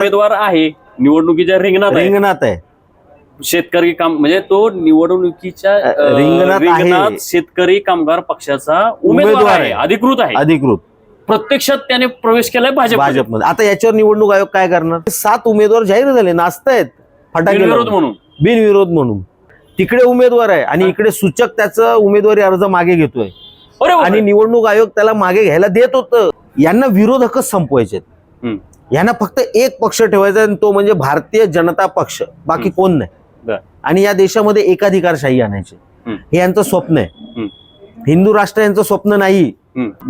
उमेदवार आहे निवडणुकीच्या रिंगणात आहे. शेतकरी काम म्हणजे तो निवडणुकीच्या रिंगणात शेतकरी कामगार पक्षाचा उमेदवार आहे, अधिकृत प्रत्यक्षात त्याने प्रवेश केलाय भाजपमध्ये. आता याच्यावर निवडणूक आयोग काय करणार? 7 उमेदवार जाहीर झाले, नाचतायत फटाके म्हणून, बिनविरोध म्हणून. तिकडे उमेदवार आहे आणि इकडे सूचक त्याचं उमेदवारी अर्ज मागे घेतोय आणि निवडणूक आयोग त्याला मागे घ्यायला देत होतं. यांना विरोधकच संपवायचे, यांना फक्त एक पक्ष ठेवायचा आणि तो म्हणजे भारतीय जनता पक्ष, बाकी कोण नाही. आणि या देशामध्ये एकाधिकारशाही आणायची हे यांचं स्वप्न आहे. हिंदू राष्ट्र यांचं स्वप्न नाही.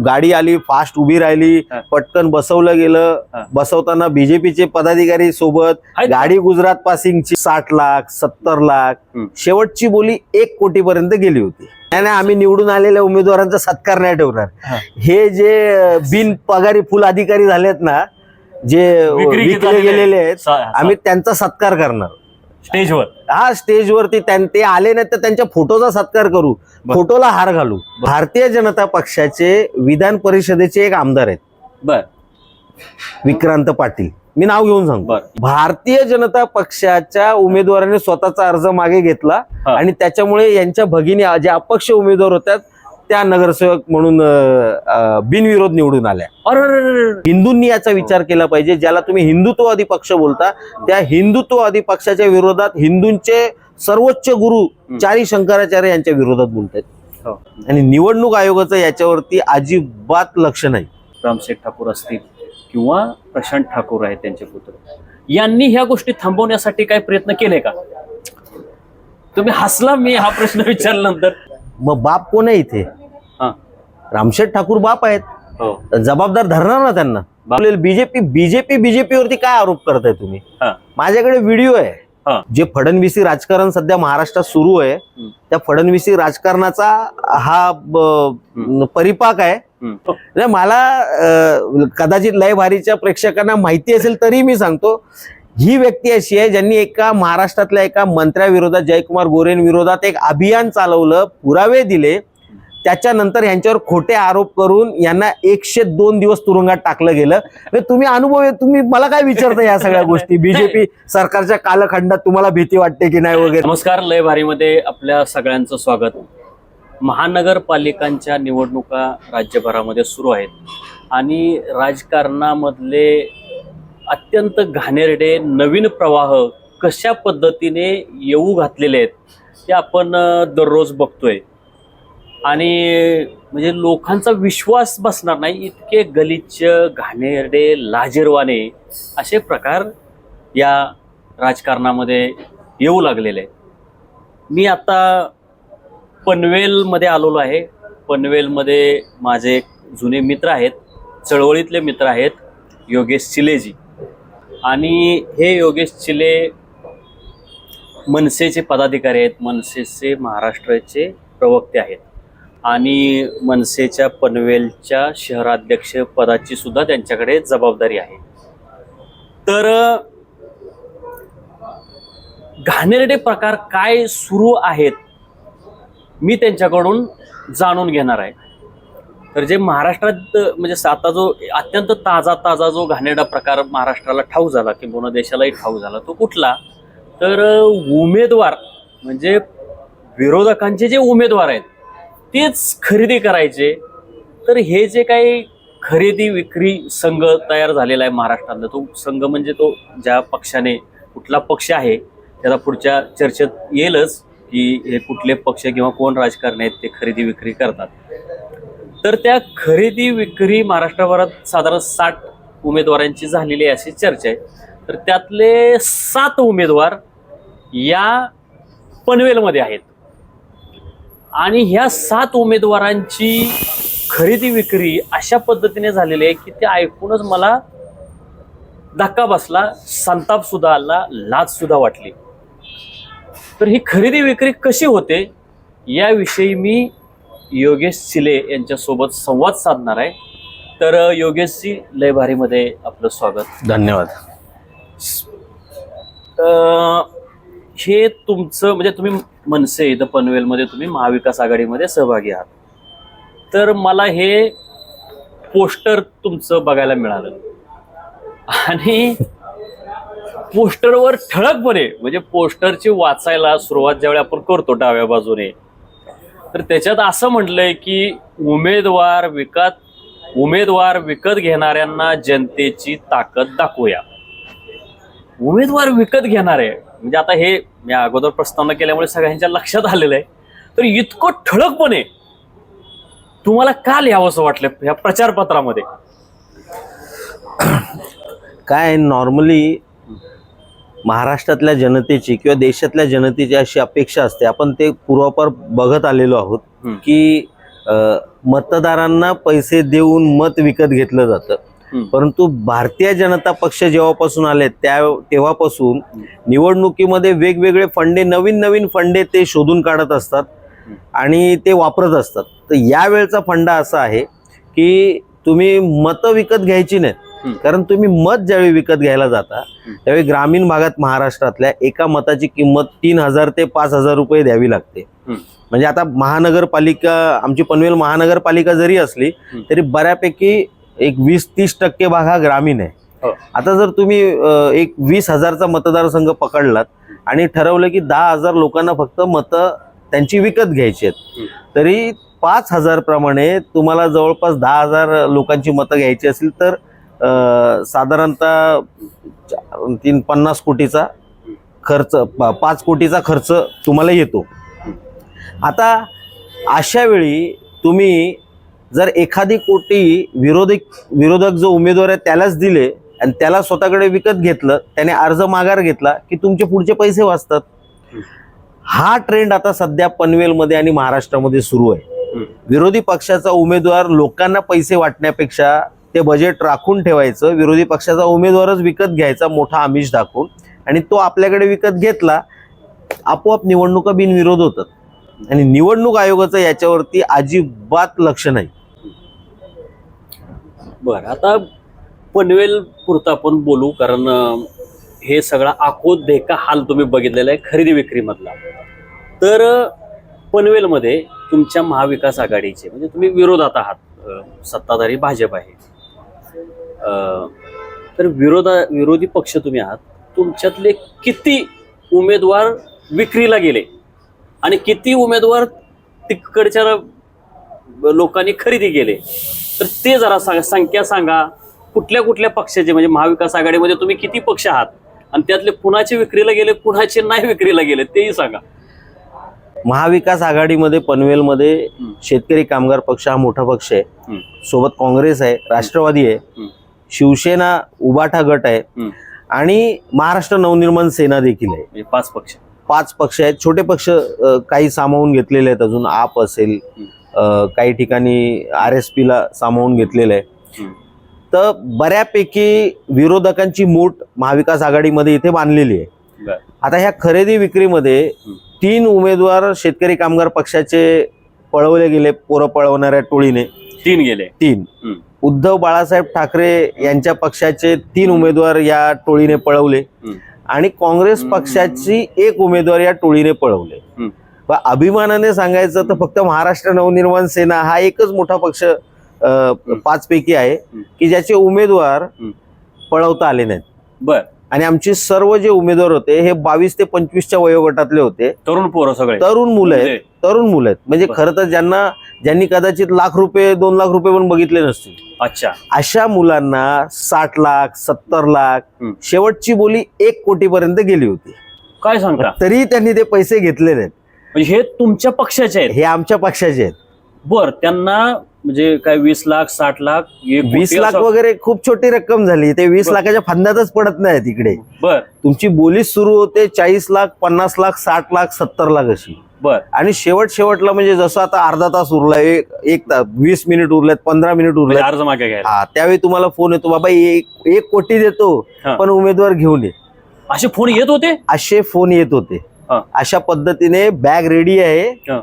गाडी आली, फास्ट उभी राहिली, पटकन बसवलं गेलं. बसवताना बीजेपीचे पदाधिकारी सोबत, गाडी गुजरात पासिंगची 60 लाख 70 लाख, शेवटची बोली 1 कोटी पर्यंत गेली होती. आणि आम्ही निवडून आलेल्या उमेदवारांचा सत्कार नाही ठेवणार. हे जे बिन पगारी फुल अधिकारी झालेत ना, जे विकले गेलेले आहेत, आम्ही त्यांचा सत्कार करणार स्टेजवर. स्टेजवरती ते आले नाही तर त्यांच्या फोटोचा सत्कार करू, फोटोला हार घालू. भारतीय जनता पक्षाचे विधान परिषदेचे एक आमदार आहेत, विक्रांत पाटील, मी नाव घेऊन सांगतो. भारतीय जनता पक्षाच्या उमेदवाराने स्वतःचा अर्ज मागे घेतला आणि त्याच्यामुळे यांच्या भगिनी जे अपक्ष उमेदवार होत्या त्या नगरसेवक म्हणून बिनविरोध निवडून आल्या. हिंदूंनी याचा विचार केला पाहिजे. ज्याला तुम्ही हिंदुत्ववादी पक्ष बोलता, त्या हिंदुत्ववादी पक्षाच्या विरोधात हिंदूंचे सर्वोच्च गुरु 4 शंकराचार्य यांच्या विरोधात बोलतात. आणि निवडणूक आयोगाचं याच्यावरती अजिबात लक्ष नाही. रामशेठ ठाकूर असतील किंवा प्रशांत ठाकूर आहेत त्यांचे पुत्र, यांनी ह्या गोष्टी थांबवण्यासाठी काय प्रयत्न केले का? तुम्ही हसला मी हा प्रश्न विचारल्यानंतर. मग बाप कोण आहे इथे? रामशेठ ठाकूर बाप आहेत, जबाबदार धरणार ना त्यांना. बीजेपीवरती काय आरोप करताय तुम्ही? माझ्याकडे व्हिडिओ आहे. जे फडणवीसी राजकारण सध्या महाराष्ट्रात सुरू आहे, त्या फडणवीसी राजकारणाचा हा परिपाक आहे. मला कदाचित लय भारीच्या प्रेक्षकांना माहिती असेल तरी मी सांगतो, ही व्यक्ती अशी आहे ज्यांनी एका महाराष्ट्रातल्या एका मंत्र्याविरोधात, जयकुमार गोरेंविरोधात एक अभियान चालवलं, पुरावे दिले, त्याच्यानंतर यांच्यावर खोटे आरोप करून यांना 102 दिवस तुरुंगात टाकलं गेलं. तुम्ही मला काय विचारता या सगळ्या गोष्टी? बीजेपी सरकारच्या कालखंडात तुम्हाला भीती वाटते की नाही वगैरे? नमस्कार, लय भारीमध्ये आपल्या सगळ्यांचं स्वागत. महानगरपालिकांच्या निवडणुका राज्यभरामध्ये सुरू आहेत आणि राजकारणामधले अत्यंत घाणेरडे नवीन प्रवाह कशा पद्धतीने येऊ घातलेले आहेत ते आपण दररोज बघतोय. आणि म्हणजे लोकांचा विश्वास बसणार नाही इतके गलिच्छ, घाणेरडे, लाजिरवाणे असे प्रकार या राजकारणामध्ये येऊ लागलेले आहेत. मी आता पनवेलमध्ये आलेलो आहे. पनवेलमध्ये माझे जुने मित्र आहेत, चळवळीतले मित्र आहेत, योगेश चिलेजी. आणि हे योगेश चिले मनसेचे पदाधिकारी आहेत, मनसेचे महाराष्ट्राचे प्रवक्ते आहेत आणि मनसेच्या पनवेलच्या शहराध्यक्ष पदाची सुद्धा त्यांच्याकडे जबाबदारी आहे. तर घाणेरडे प्रकार काय सुरू आहेत मी त्यांच्याकडून जाणून घेणार आहे. तर जे महाराष्ट्रात म्हणजे आता जो अत्यंत ताजा जो घाणेरडा प्रकार महाराष्ट्राला ठाऊक झाला किंवा देशालाही ठाऊक झाला तो कुठला? तर उमेदवार म्हणजे विरोधकांचे जे उमेदवार आहेत तेच खरेदी करायचे. तर हे जे काही खरेदी विक्री संघ तयार झालेला आहे महाराष्ट्रातला, तो संघ म्हणजे तो ज्या पक्षाने, कुठला पक्ष आहे त्याला पुढच्या चर्चेत येईलच की हे कुठले पक्ष किंवा कोण राजकारणी आहेत ते खरेदी विक्री करतात. तर त्या खरेदी विक्री महाराष्ट्रभरात साधारण 60 उमेदवारांची झालेली अशी चर्चा आहे. तर त्यातले 7 उमेदवार या पनवेलमध्ये आहेत आणि ह्या 7 उमेदवारांची खरेदी विक्री अशा पद्धतीने झालेली आहे की ते ऐकूनच मला धक्का बसला, संताप सुद्धा आला, लाज सुद्धा वाटली. तर ही खरेदी विक्री कशी होते याविषयी मी योगेश चिले यांच्यासोबत संवाद साधणार आहे. तर योगेशजी, लय भारीमध्ये आपलं स्वागत. धन्यवाद. हे तुमचं म्हणजे तुम्ही मनसे इथं पनवेलमध्ये तुम्ही महाविकास आघाडीमध्ये सहभागी आहात. तर मला हे पोस्टर तुमचं बघायला मिळालं आणि पोस्टरवर ठळकपणे, म्हणजे पोस्टरची वाचायला सुरुवात ज्यावेळी आपण करतो डाव्या बाजूने, तर त्याच्यात असं म्हटलंय की उमेदवार विकत घेणाऱ्यांना जनतेची ताकद दाखवूया. उमेदवार विकत घेणारे म्हणजे आता हे मी अगोदर प्रस्तावना केल्यामुळे सगळ्यांच्या लक्षात आलेलं आहे. तर इतकं ठळकपणे तुम्हाला का लिहावंसं वाटलं ह्या प्रचारपत्रामध्ये? काय नॉर्मली महाराष्ट्रातल्या जनतेची किंवा देशातल्या जनतेची अशी अपेक्षा असते, आपण ते पूर्वापार बघत आलेलो आहोत की मतदारांना पैसे देऊन मत विकत घेतलं जातं. परंतु भारतीय जनता पक्ष जेव्हापासून आले तेव्हापासून निवडणुकीमध्ये वेगवेगळे फंडे, नवीन फंडे ते शोधून काढत असतात आणि ते वापरत असतात. तर यावेळचा फंडा असा आहे की तुम्ही मतं विकत घ्यायची नाहीत, कारण तुम्ही मत ज्यावेळी विकत घ्यायला जाता त्यावेळी ग्रामीण भागात महाराष्ट्रातल्या एका मताची किंमत 3,000 ते 5,000 रुपये द्यावी लागते. म्हणजे आता महानगरपालिका, आमची पनवेल महानगरपालिका जरी असली तरी बऱ्यापैकी एक 20-30% भाग हा ग्रामीण आहे. आता जर तुम्ही एक 20,000चा मतदारसंघ पकडलात आणि ठरवलं की 10,000 लोकांना फक्त मतं त्यांची विकत घ्यायची आहेत, तरी 5,000 प्रमाणे तुम्हाला जवळपास 10,000 लोकांची मतं घ्यायची असेल तर साधारणतः 50 कोटीचा खर्च, 5 कोटीचा खर्च तुम्हाला येतो. आता अशा वेळी तुम्ही जर एखादी कोटी विरोधक जो उमेदवार आहे त्यालाच दिले आणि त्याला स्वतःकडे विकत घेतलं, त्याने अर्ज माघार घेतला की तुमचे पुढचे पैसे वाचतात. हा ट्रेंड आता सध्या पनवेलमध्ये आणि महाराष्ट्रामध्ये सुरू आहे. विरोधी पक्षाचा उमेदवार लोकांना पैसे वाटण्यापेक्षा ते बजेट राखून ठेवायचं, विरोधी पक्षाचा उमेदवारच विकत घ्यायचा मोठा आमिष दाखवून, आणि तो आपल्याकडे विकत घेतला, आपोआप निवडणुका बिनविरोध होतात. आणि निवडणूक आयोगाचं याच्यावरती अजिबात लक्ष नाही. बरं, आता पनवेल पुरता आपण बोलू, कारण हे सगळा आखोद देका हाल तुम्ही बघितलेला आहे खरेदी विक्री मधला. तर पनवेलमध्ये तुमच्या महाविकास आघाडीचे, म्हणजे तुम्ही विरोधात आहात, सत्ताधारी भाजप आहे, तर विरोधी पक्ष तुम्ही आहात. तुमच्यातले किती उमेदवार विक्रीला गेले आणि किती उमेदवार तिकडच्या लोकांनी खरेदी केले, तर ते जरा संख्या सांगा. कुठल्या पक्षाचे, म्हणजे महाविकास आघाडीमध्ये तुम्ही किती पक्ष आहात आणि त्यातले कुणाचे विक्रीला गेले, कुणाचे नाही विक्रीला गेले, तेही सांगा. महाविकास आघाडीमध्ये पनवेलमध्ये शेतकरी कामगार पक्ष हा मोठा पक्ष आहे, सोबत काँग्रेस आहे, राष्ट्रवादी आहे, शिवसेना, उबाठा गट आहे आणि महाराष्ट्र नवनिर्माण सेना देखील आहे. 5 पक्ष आहेत. छोटे पक्ष काही सामावून घेतलेले आहेत, अजून आप असेल, काही ठिकाणी RSP ला सामावून घेतलेलं आहे. तर बऱ्यापैकी विरोधकांची मूठ महाविकास आघाडीमध्ये इथे बांधलेली आहे. आता ह्या खरेदी विक्रीमध्ये 3 उमेदवार शेतकरी कामगार पक्षाचे पळवले गेले, पोरं पळवणाऱ्या टोळीने 3. उद्धव बाळासाहेब ठाकरे यांच्या पक्षाचे 3 उमेदवार या टोळीने पळवले आणि काँग्रेस पक्षाची 1 उमेदवार या टोळीने पळवले. अभिमानाने सांगायचं तर फक्त महाराष्ट्र नवनिर्माण सेना हा एकच मोठा पक्ष 5 पैकी आहे की ज्याचे उमेदवार पळवता आले नाहीत. बर. आणि आमचे सर्व जे उमेदवार होते हे 22 ते 25च्या वयोगटातले होते. तरुण मुलं आहेत. म्हणजे खरं तर ज्यांनी कदाचित लाख रुपये, 2 लाख रुपये पण बघितले नसतील. अच्छा. अशा मुलांना 60 लाख, 70 लाख, शेवटची बोली 1 कोटीपर्यंत गेली होती. काय सांगता? तरी त्यांनी ते पैसे घेतले नाहीत. म्हणजे हे तुमच्या पक्षाचे आहेत? हे आमच्या पक्षाचे आहेत. बर. त्यांना म्हणजे काय 20 लाख, 60 लाख, 20 लाख वगैरे खूप छोटी रक्कम झाली. ते 20 लाखाच्या फंदातच पडत नाही तिकडे. बर. तुमची बोली सुरू होते 40 लाख, 50 लाख, 60 लाख, 70 लाख अशी. बर. आणि शेवटला म्हणजे जसं आता अर्धा तास उरलाय, 20 मिनिट उरलेत, 15 मिनिट उरले अर्ज मागे घ्यायला, त्यावेळी तुम्हाला फोन येतो, बाबा 1 कोटी देतो पण उमेदवार घेऊन ये. असे फोन येत होते? असे फोन येत होते. अशा पद्धतीने बॅग रेडी आहे,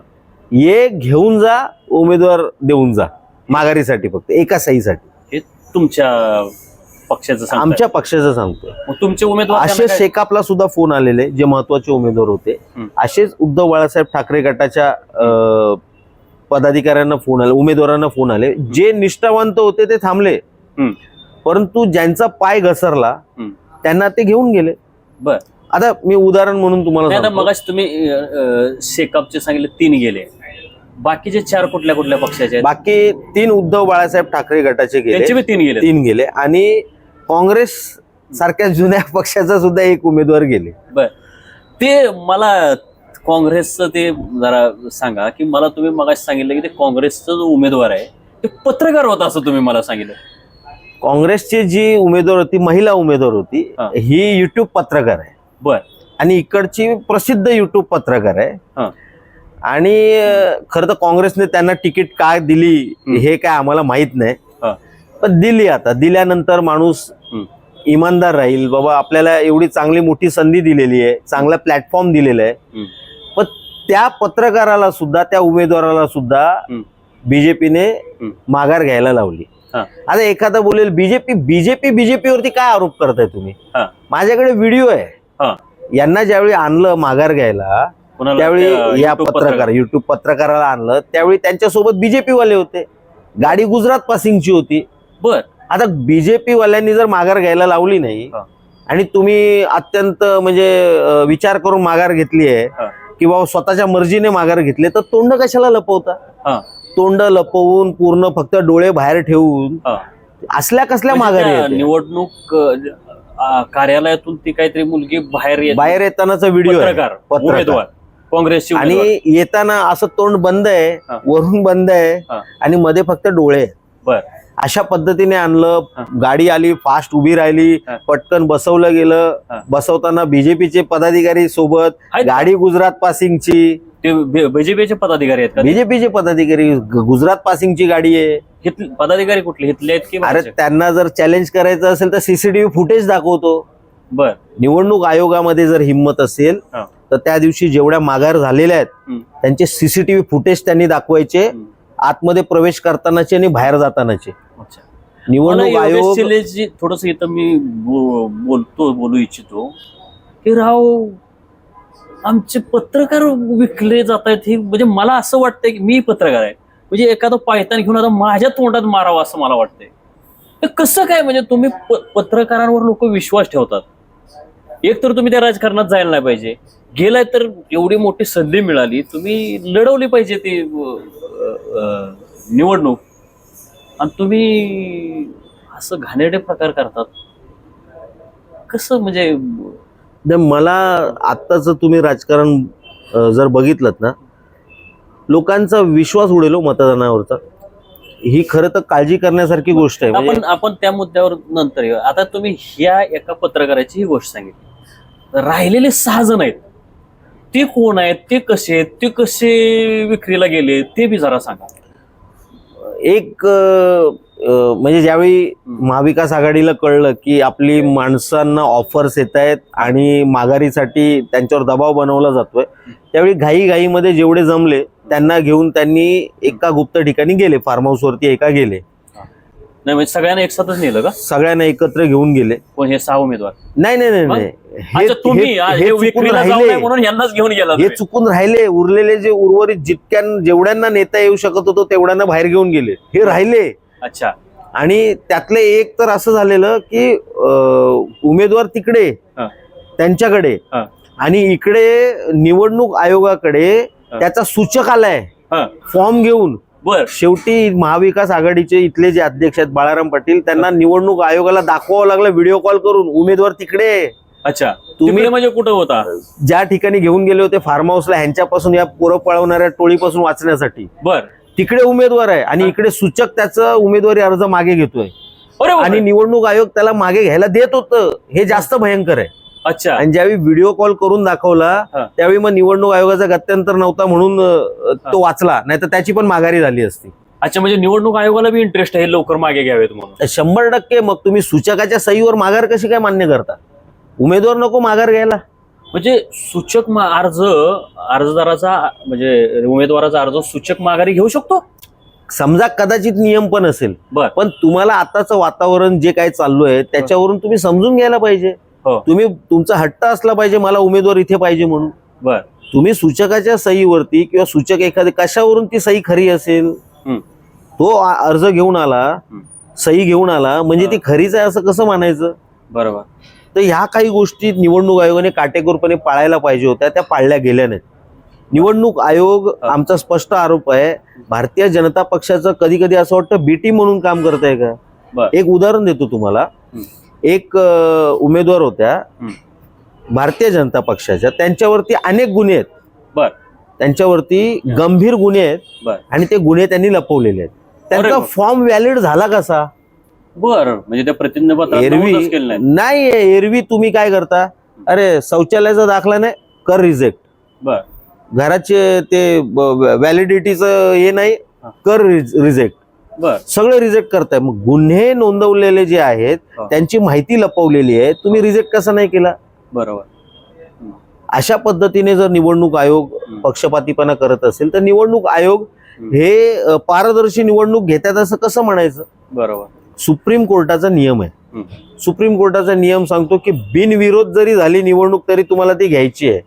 ये घेऊन जा, उमेदवार देऊन जा माघारीसाठी, फक्त एका सहीसाठी. हे तुमच्या पक्षाचं? आमच्या पक्षाचं सांगतोय. तुमचे उमेदवार असे शेकापला सुद्धा फोन आलेले, जे महत्वाचे उमेदवार होते. असेच उद्धव बाळासाहेब ठाकरे गटाच्या पदाधिकाऱ्यांना फोन आले, उमेदवारांना फोन आले. जे निष्ठावंत होते ते थांबले, परंतु ज्यांचा पाय घसरला त्यांना ते घेऊन गेले. बर. आता मी उदाहरण म्हणून तुम्हाला आता सांगतो. मगाशी तुम्ही शेकापचे सांगितले 3 गेले, बाकीचे 4 कुठल्या कुठल्या पक्षाचे आहेत? बाकी 3 उद्धव बाळासाहेब ठाकरे गटाचे त्यांचे गेले, बी 3 गेले. 3 गेले आणि काँग्रेस सारख्या जुन्या पक्षाचा सुद्धा एक उमेदवार गेले. बर. ते मला काँग्रेसचं ते जरा सांगा की मला तुम्ही मगाशी सांगितलं की ते काँग्रेसचा जो उमेदवार आहे ते पत्रकार होता असं तुम्ही मला सांगितलं. काँग्रेसची जी उमेदवार होती, महिला उमेदवार होती, हा. ही युट्यूब पत्रकार आहे बर. आणि इकडची प्रसिद्ध युट्यूब पत्रकार आहे. हा. आणि खरं तर काँग्रेसने त्यांना तिकीट काय दिली हे काय आम्हाला माहित नाही, हा. पण दिली. आता दिल्यानंतर माणूस इमानदार राहील. बाबा आपल्याला एवढी चांगली मोठी संधी दिलेली आहे, चांगला प्लॅटफॉर्म दिलेला आहे, पण त्या पत्रकाराला सुद्धा, त्या उमेदवाराला सुद्धा बीजेपीने माघार घ्यायला लावली. आता एखादा बोलेल बीजेपीवरती काय आरोप करताय तुम्ही? माझ्याकडे व्हिडिओ आहे. यांना ज्यावेळी आणलं माघार घ्यायला, त्यावेळी या युट्यूब पत्रकाराला आणलं, त्यावेळी त्यांच्यासोबत बीजेपी वाले होते. गाडी गुजरात पासिंगची होती. बर. आता बीजेपी वाल्यांनी जर माघार घ्यायला लावली नाही आणि तुम्ही अत्यंत म्हणजे विचार करून माघार घेतली आहे की बाबा स्वतःच्या मर्जीने माघार घेतले, तर तोंड कशाला लपवता? तोंड लपवून पूर्ण फक्त डोळे बाहेर ठेवून असल्या कसल्या माघारी येते? निवडणूक कार्यालयातून ती काहीतरी मुलगी बाहेर येतानाचा व्हिडिओ उमेदवार काँग्रेसची, आणि येताना असं तोंड बंद आहे, वरून बंद आहे आणि मध्ये फक्त डोळे. बर. अशा पद्धतीने आणलं. गाडी आली, फास्ट उभी राहिली, पटकन बसवलं गेलं. बसवताना बीजेपीचे पदाधिकारी सोबत, गाडी गुजरात पासिंगची. ते बीजेपीचे पदाधिकारी आहेत का? बीजेपीचे पदाधिकारी, गुजरात पासिंगची गाडी आहे. पदाधिकारी कुठले इथले आहेत की? अरे त्यांना जर चॅलेंज करायचं असेल तर सीसीटीव्ही फुटेज दाखवतो. बर. निवडणूक आयोगामध्ये जर हिंमत असेल तर त्या दिवशी जेवढ्या माघार झालेल्या आहेत त्यांचे सीसीटीव्ही फुटेज त्यांनी दाखवायचे, आतमध्ये प्रवेश करतानाचे आणि बाहेर जातानाचे. निवडणूक आयोग थोडस इथं मी बोलू इच्छितो की राव आमचे पत्रकार विकले जात आहेत. हे म्हणजे मला असं वाटतंय की मी पत्रकार आहे, म्हणजे एखादं पायतान घेऊन आता माझ्या तोंडात मारावं असं मला वाटतंय. ते कसं काय? म्हणजे तुम्ही पत्रकारांवर लोक विश्वास ठेवतात. एक तर तुम्ही त्या राजकारणात जायला नाही पाहिजे, गेलाय तर एवढी मोठी संधी मिळाली, तुम्ही लढवली पाहिजे ती निवडणूक, आणि तुम्ही असं घाणेरडे प्रकार करतात. कसं म्हणजे? मला आत्ताच तुम्ही राजकारण जर बघितलं ना, लोकांचा विश्वास उडेल मतदानावरचा. ही खरं तर काळजी करण्यासारखी गोष्ट आहे. आपण त्या मुद्द्यावर नंतर येऊ. आता तुम्ही ह्या एका पत्रकाराची ही गोष्ट सांगितली. राहिलेले 6 जण आहेत, ते कोण आहेत, ते कसे आहेत, ते कसे विक्रीला गेले, ते बी जरा सांगा. एक म्हणजे ज्यावेळी महाविकास आघाडीला कळलं की आपली माणसांना ऑफर्स येत आहेत आणि माघारीसाठी त्यांच्यावर दबाव बनवला जातोय, त्यावेळी घाईमध्ये जेवढे जमले त्यांना घेऊन त्यांनी एका गुप्त ठिकाणी गेले, फार्म हाऊस वरती एका गेले. नाही म्हणजे सगळ्यांना एकसाथच नेलं का? सगळ्यांना एकत्र घेऊन गेले. पण हे 6 उमेदवार? नाही, हे म्हणून यांनाच घेऊन गेला. हे चुकून राहिले. उरलेले जे उर्वरित जेवढ्यांना नेता येऊ शकत होतो तेवढ्यांना बाहेर घेऊन गेले, हे राहिले. अच्छा. आणि त्यातले एक तर असं झालेलं की उमेदवार तिकडे त्यांच्याकडे आणि इकडे निवडणूक आयोगाकडे त्याचा सूचक आलाय फॉर्म घेऊन. बर. शेवटी महाविकास आघाडीचे इथले जे अध्यक्ष आहेत बाळाराम पाटील, त्यांना निवडणूक आयोगाला दाखवावं लागलं व्हिडिओ कॉल करून, उमेदवार तिकडे. अच्छा. तुम्ही म्हणजे कुठं होता? ज्या ठिकाणी घेऊन गेले होते फार्म हाऊसला, ह्यांच्यापासून, या पोरं पळवणाऱ्या टोळीपासून वाचण्यासाठी. बर. तिकडे उमेदवार आहे आणि इकडे सूचक त्याचा उमेदवारी अर्ज मागे घेतोय आणि निवडणूक आयोग त्याला मागे घ्यायला देत होतं. हे जास्त भयंकर आहे. अच्छा. आणि ज्यावेळी व्हिडिओ कॉल करून दाखवला त्यावेळी मग निवडणूक आयोगाचा गत्यंतर नव्हता म्हणून तो वाचला, नाही तर त्याची पण माघारी झाली असती. अच्छा, म्हणजे निवडणूक आयोगाला बी इंटरेस्ट आहे लवकर मागे घ्यावेत म्हणून? 100%. मग तुम्ही सूचकाच्या सहीवर माघार कशी काय मान्य करता? उमेदवार नको माघार घ्यायला? म्हणजे सूचक अर्जदाराचा म्हणजे उमेदवाराचा अर्ज सूचक माघारी घेऊ शकतो? समजा कदाचित नियम पण असेल, पण तुम्हाला आताचं वातावरण जे काय चालू आहे त्याच्यावरून तुम्ही समजून घ्यायला पाहिजे. तुम्ही तुमचा हट्ट असला पाहिजे मला उमेदवार इथे पाहिजे म्हणून. बर. तुम्ही सूचकाच्या सहीवरती किंवा सूचक एखादी कशावरून ती सही खरी असेल, तो अर्ज घेऊन आला, सही घेऊन आला म्हणजे ती खरीच आहे असं कसं मानायचं? बरोबर. तर ह्या काही गोष्टी निवडणूक आयोगाने काटेकोरपणे पाळायला पाहिजे होत्या, त्या पाळल्या गेल्या नाहीत. निवडणूक आयोग, आमचा स्पष्ट आरोप आहे, भारतीय जनता पक्षाचं कधी कधी असं वाटतं बीटी म्हणून काम करत आहे का. एक उदाहरण देतो तुम्हाला. एक उमेदवार होत्या भारतीय जनता पक्षाच्या, त्यांच्यावरती अनेक गुन्हे आहेत, त्यांच्यावरती गंभीर गुन्हे आहेत आणि ते गुन्हे त्यांनी लपवलेले आहेत. त्यांचा फॉर्म व्हॅलिड झाला कसा? म्हणजे त्या प्रतिज्ञापत्रात नाही, एरवी तुम्ही काय करता, अरे शौचालयाचा दाखला नाही कर रिजेक्ट, घराचे ते व्हॅलिडिटीचं हे नाही कर रिजेक्ट, सगळे रिजेक्ट करताय. मग गुन्हे नोंदवलेले जे आहेत त्यांची माहिती लपवलेली आहे, तुम्ही रिजेक्ट कसा नाही केला? बरोबर. अशा पद्धतीने जर निवडणूक आयोग पक्षपातीपणा करत असेल तर निवडणूक आयोग हे पारदर्शी निवडणूक घेतात असं कसं म्हणायचं? बरोबर. सुप्रीम कोर्टाचा नियम आहे, सुप्रीम कोर्टाचा नियम सांगतो की बिनविरोध जरी झाली निवडणूक तरी तुम्हाला ती घ्यायची आहे,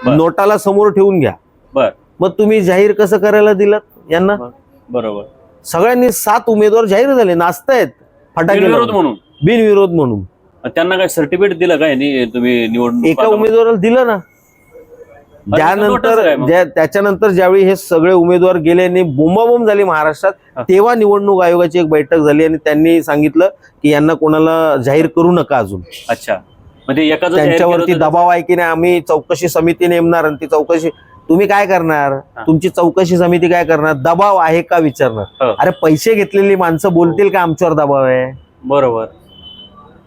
नोटाला समोर ठेवून घ्या. मग तुम्ही जाहीर कसं करायला दिलात यांना? बरोबर. सगळ्यांनी 7 उमेदवार जाहीर झाले, नाचतायत फटाके म्हणून, बिनविरोध म्हणून. त्यांना काय सर्टिफिकेट दिलं काय तुम्ही निवडणूक? एका उमेदवाराला दिलं ना. त्याच्यानंतर ज्यावेळी हे सगळे उमेदवार गेले आणि बोंबाबोंब झाली महाराष्ट्रात, तेव्हा निवडणूक आयोगाची एक बैठक झाली आणि त्यांनी सांगितलं की यांना कोणाला जाहीर करू नका अजून. अच्छा, म्हणजे त्यांच्यावरती दबाव आहे की नाही, आम्ही चौकशी समिती नेमणार आणि ती चौकशी तुम्ही काय करणार? तुमची चौकशी समिती काय करणार? दबाव आहे का विचारणार. अरे पैसे घेतलेली माणसं बोलतील का आमच्यावर दबाव आहे? बरोबर.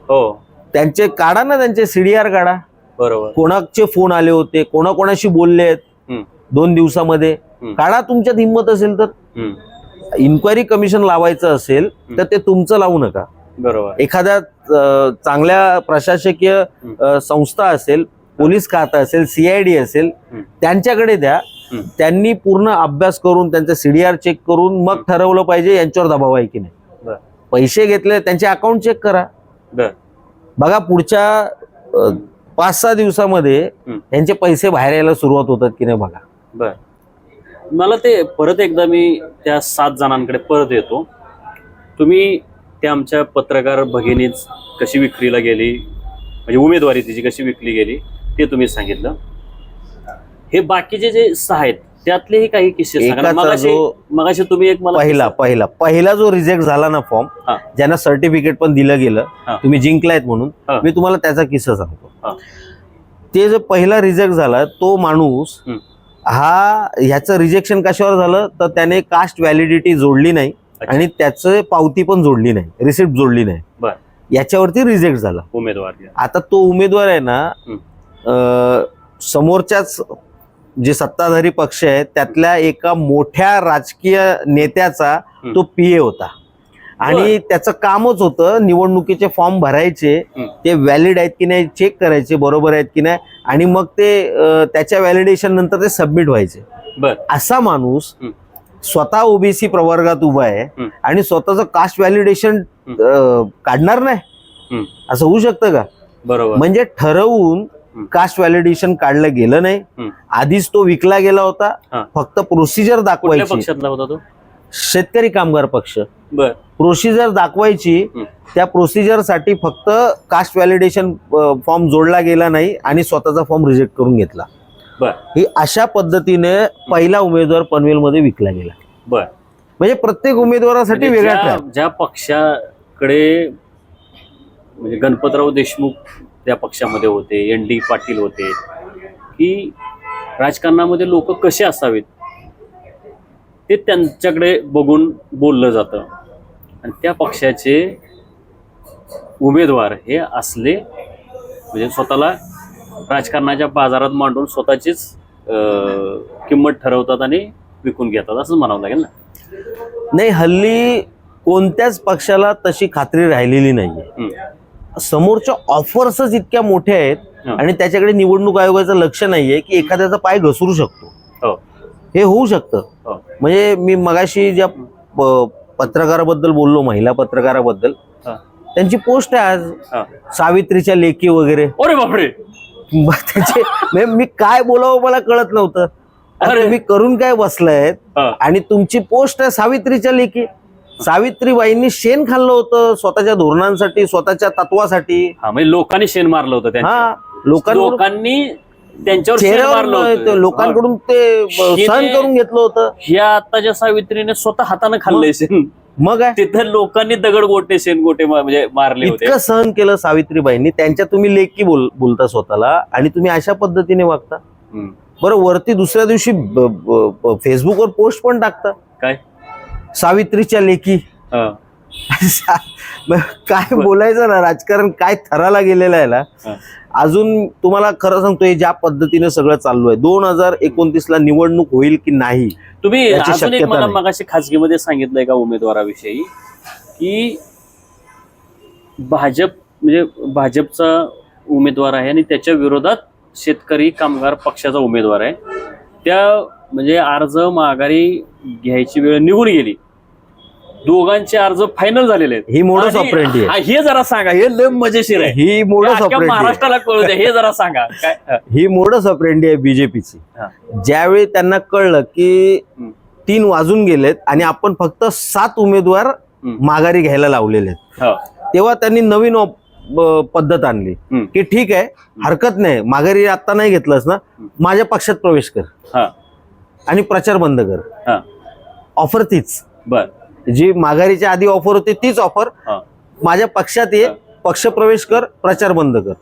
हो, त्यांचे काढा ना, त्यांचे सीडीआर काढा. बरोबर. कोणाचे फोन आले होते, कोणाकोणाशी बोलले आहेत 2 दिवसामध्ये, काढा तुमच्यात हिंमत असेल तर. इन्क्वायरी कमिशन लावायचं असेल तर ते तुमचं लावू नका. बरोबर. एखाद्या चांगल्या प्रशासकीय संस्था असेल, पोलीस खातं असेल, सीआयडी असेल, त्यांच्याकडे द्या. त्यांनी पूर्ण अभ्यास करून त्यांचं सीडीआर चेक करून मग ठरवलं पाहिजे यांच्यावर दबाव आहे की नाही. पैसे घेतले त्यांचे अकाउंट चेक करा, बघा पुढच्या 5-6 दिवसामध्ये त्यांचे पैसे बाहेर यायला सुरुवात होतात की नाही बघा. मला ते परत एकदा मी त्या 7 जणांकडे परत येतो. तुम्ही त्या आमच्या पत्रकार भगिनीच कशी विक्रीला गेली, म्हणजे उमेदवारी तिची कशी विकली गेली ते तुम्ही सांगितलं. हे बाकीचे जे 6 आहेत त्यातलेही काही किस्से सांगा. मगाशी तुम्ही एक मला पहिला जो रिजेक्ट झाला ना फॉर्म, ज्यांना सर्टिफिकेट पण दिलं गेलं, तुम्ही जिंकलायत म्हणून, मी तुम्हाला त्याचा किस्सा सांगतो. ते जो पहिला रिजेक्ट झाला तो माणूस, ह्याचं रिजेक्शन कशावर झालं तर त्याने कास्ट व्हॅलिडिटी जोडली नाही आणि त्याचं पावती पण जोडली नाही, रिसिप्ट जोडली नाही, याच्यावरती रिजेक्ट झाला उमेदवार. आता तो उमेदवार आहे ना, समोरच्याच जे सत्ताधारी पक्ष आहे त्यातल्या एका मोठ्या राजकीय नेत्याचा तो पीए होता आणि त्याचं कामच होतं निवडणुकीचे फॉर्म भरायचे, ते व्हॅलिड आहेत की नाही चेक करायचे, बरोबर आहेत की नाही, आणि मग ते त्याच्या व्हॅलिडेशन नंतर ते सबमिट व्हायचे. असा माणूस स्वतः ओबीसी प्रवर्गात उभा आहे आणि स्वतःचं कास्ट व्हॅलिडेशन काढणार नाही, असं होऊ शकतं का? बरोबर. म्हणजे ठरवून कास्ट व्हॅलिडेशन काढलं गेलं नाही, आधीच तो विकला गेला होता. फक्त प्रोसिजर दाखवायची. पक्षातला होता तो? शेतकरी कामगार पक्ष. प्रोसिजर दाखवायची, त्या प्रोसिजर साठी फक्त कास्ट व्हॅलिडेशन फॉर्म जोडला गेला नाही आणि स्वतःचा फॉर्म रिजेक्ट करून घेतला. ही अशा पद्धतीने पहिला उमेदवार पनवेलमध्ये विकला गेला. म्हणजे प्रत्येक उमेदवारासाठी वेगळा. ज्या पक्षाकडे म्हणजे गणपतराव देशमुख त्या पक्षामध्ये होते, ND पाटील होते, की राजकारणामध्ये लोक कसे असावेत ते त्यांच्याकडे बघून बोललं जातं आणि त्या पक्षाचे उमेदवार हे असले म्हणजे स्वतःला राजकारणाच्या बाजारात मांडून स्वतःचीच किंमत ठरवतात आणि विकून घेतात असं म्हणावं लागेल ना. नाही, हल्ली कोणत्याच पक्षाला तशी खात्री राहिलेली नाहीये. समोरच्या ऑफर्सच इतक्या मोठ्या आहेत आणि त्याच्याकडे निवडणूक आयोगाचं लक्ष नाहीये की एखाद्याचा पाय घसरू शकतो. हे होऊ शकतं. म्हणजे मी मगाशी ज्या पत्रकाराबद्दल बोललो, महिला पत्रकाराबद्दल, त्यांची पोस्ट आहे आज, सावित्रीच्या लेकी वगैरे. अरे बापरे. त्याचे मी काय बोलावं मला कळत नव्हतं. तुम्ही करून काय बसलायत आणि तुमची पोस्ट आहे सावित्रीच्या लेकी. सावित्रीबाईंनी शेण खाल्लं होतं स्वतःच्या धोरणांसाठी, स्वतःच्या तत्वासाठी. म्हणजे लोकांनी शेण मारलं होतं त्यांच्या. लोकांनी त्यांच्यावर शेण मारलं होतं. लोकांकडून ते सहन करून घेतलं होतं. या आताच्या सावित्रीने स्वतः हाताने खाल्लंय शेण. मग तिथे लोकांनी दगड शेण गोटे म्हणजे मारले होते. इतकं सहन केलं सावित्रीबाईंनी. त्यांच्या तुम्ही लेखी बोलता स्वतःला आणि तुम्ही अशा पद्धतीने वागता. बरं, वरती दुसऱ्या दिवशी फेसबुकवर पोस्ट पण टाकता काय, सावित्रीच्या लेखी. काय बोलायचं ना, राजकारण काय थराला गेलेलं आहे ना. अजून तुम्हाला खरं सांगतो, हे ज्या पद्धतीने सगळं चालू आहे, 2029 ला निवडणूक होईल की नाही, तुम्ही अजून एक मला मगाशी खासगीमध्ये सांगितलंय का उमेदवाराविषयी, की भाजपचा उमेदवार आहे आणि त्याच्या विरोधात शेतकरी कामगार पक्षाचा उमेदवार आहे. त्या म्हणजे अर्ज माघारी घ्यायची वेळ निघून गेली, दोघांचे अर्ज फायनल झालेले आहेत. ही मोडस ऑपरेंडी आहे. हे जरा सांगा, हे लय मजेशीर आहे. ही मोडस ऑपरेंडी महाराष्ट्राला कळू द्या, हे जरा सांगा काय. ही मोडस ऑपरेंडी आहे बीजेपीची. ज्यावेळी त्यांना कळलं की 3 वाजून गेलेत आणि आपण फक्त 7 उमेदवार माघारी घ्यायला लावलेले आहेत, तेव्हा त्यांनी नवीन पद्धत आणली की ठीक आहे, हरकत नाही, माघारी आता नाही घेतलंस ना, माझ्या पक्षात प्रवेश कर आणि प्रचार बंद कर. ऑफर तीच, बर, जी माघारीच्या आधी ऑफर होती तीच ऑफर, माझ्या पक्षात ये, पक्ष प्रवेश कर, प्रचार बंद कर.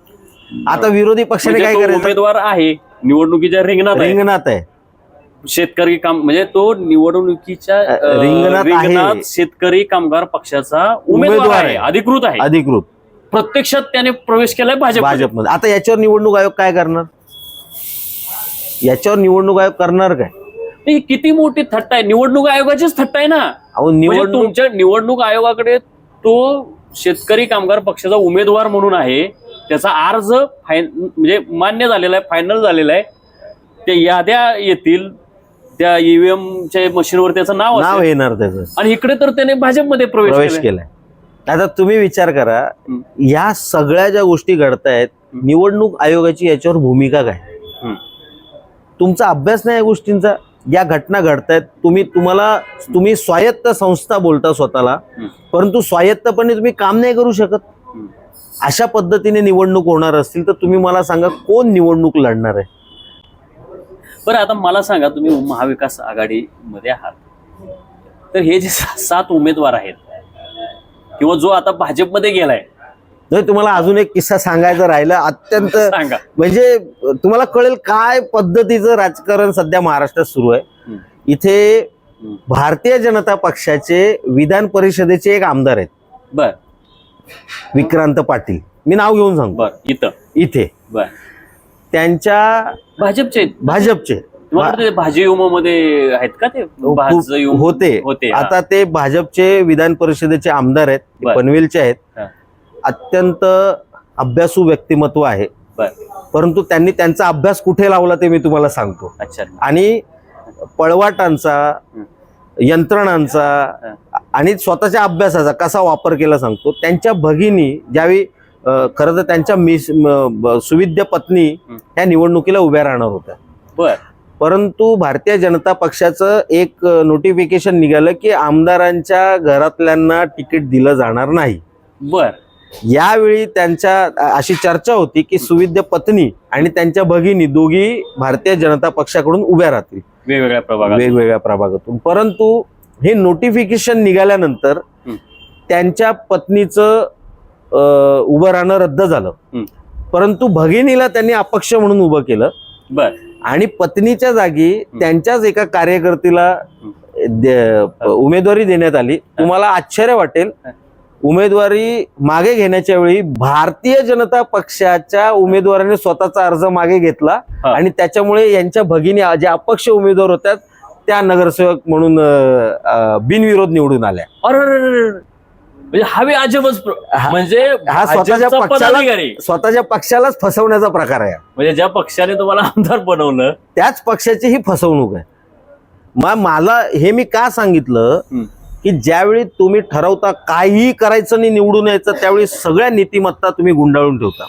आता विरोधी पक्षाने काय करायचं, उमेदवार आहे निवडणुकीच्या रिंगणात आहे, शेतकरी काम म्हणजे तो निवडणुकीच्या रिंगणात शेतकरी कामगार पक्षाचा उमेदवार आहे, अधिकृत. प्रत्यक्षात त्याने प्रवेश केलाय भाजपमध्ये. आता याच्यावर निवडणूक आयोग काय करणार, याच्यावर निवडणूक आयोग करणार काय? ही किती मोठी थट्टा आहे, निवडणूक आयोगाचीच थट्टा आहे ना. तुमच्या निवडणूक आयोगाकडे तो शेतकरी कामगार पक्षाचा उमेदवार म्हणून आहे, त्याचा अर्ज म्हणजे मान्य झालेला आहे, फायनल झालेला आहे, त्या याद्या येतील, त्या ईव्हीएमच्या मशीनवर त्याचं नाव येणार त्याचं, आणि इकडे तर त्याने भाजपमध्ये प्रवेश केलाय. आता तुम्ही विचार करा, या सगळ्या ज्या गोष्टी घडतायत, निवडणूक आयोगाची याच्यावर भूमिका काय? तुमचा अभ्यास नाही या गोष्टींचा. या घटना घडतायत, तुम्ही स्वायत्त संस्था बोलता स्वतःला, परंतु स्वायत्तपणे तुम्ही काम नाही करू शकत. अशा पद्धतीने निवडणूक होणार असतील तर तुम्ही मला सांगा, कोण निवडणूक लढणार आहे? बरं, आता मला सांगा, तुम्ही महाविकास आघाडीमध्ये आहात, तर हे जे 7 उमेदवार आहेत किंवा जो आता भाजपमध्ये गेलाय, नाही, तुम्हाला अजून एक किस्सा सांगायचा राहिला, अत्यंत म्हणजे तुम्हाला कळेल काय पद्धतीचं राजकारण सध्या महाराष्ट्रात सुरू आहे. इथे भारतीय जनता पक्षाचे विधान परिषदेचे एक आमदार आहेत, बर, विक्रांत पाटील, मी नाव घेऊन सांगतो. इथे त्यांच्या भाजपचे भाजयुममध्ये आहेत का ते? होते. आता ते भाजपचे विधान परिषदेचे आमदार आहेत, पनवेलचे आहेत, अत्यंत अभ्यासू व्यक्तिमत्व आहे. परंतु त्यांनी त्यांचा अभ्यास कुठे लावला ते मी तुम्हाला सांगतो. आणि पळवाटांचा, यंत्रणांचा आणि स्वतःच्या अभ्यासाचा कसा वापर केला सांगतो. त्यांच्या भगिनी ज्यावेळी खरं तर त्यांच्या सुविद्य पत्नी त्या निवडणुकीला उभ्या राहणार होत्या, परंतु भारतीय जनता पक्षाचं एक नोटिफिकेशन निघालं की आमदारांच्या घरातल्यांना तिकीट दिलं जाणार नाही. यावेळी त्यांच्या अशी चर्चा होती की सुविद्य पत्नी आणि त्यांच्या भगिनी दोघी भारतीय जनता पक्षाकडून उभ्या राहतील वेगवेगळ्या प्रभागातून. परंतु हे नोटिफिकेशन निघाल्यानंतर त्यांच्या पत्नीचं उभं राहणं रद्द झालं, परंतु भगिनीला त्यांनी अपक्ष म्हणून उभं केलं. आणि पत्नीच्या जागी त्यांच्याच एका कार्यकर्त्याला उमेदवारी देण्यात आली. तुम्हाला आश्चर्य वाटेल, उमेदवारी मागे घेण्याच्या वेळी भारतीय जनता पक्षाच्या उमेदवाराने स्वतःचा अर्ज मागे घेतला आणि त्याच्यामुळे यांच्या भगिनी ज्या अपक्ष उमेदवार होत्या त्या नगरसेवक म्हणून बिनविरोध निवडून आल्या. म्हणजे हवे अजबच, म्हणजे हा स्वतःच्या पक्षालाच फसवण्याचा प्रकार आहे. म्हणजे ज्या पक्षाने तुम्हाला आमदार बनवलं त्याच पक्षाची ही फसवणूक आहे. मग मला हे मी का सांगितलं की ज्यावेळी तुम्ही ठरवता काही करायचं नाही, निवडून यायचं, त्यावेळी सगळ्या नीतिमत्ता तुम्ही गुंडाळून ठेवता.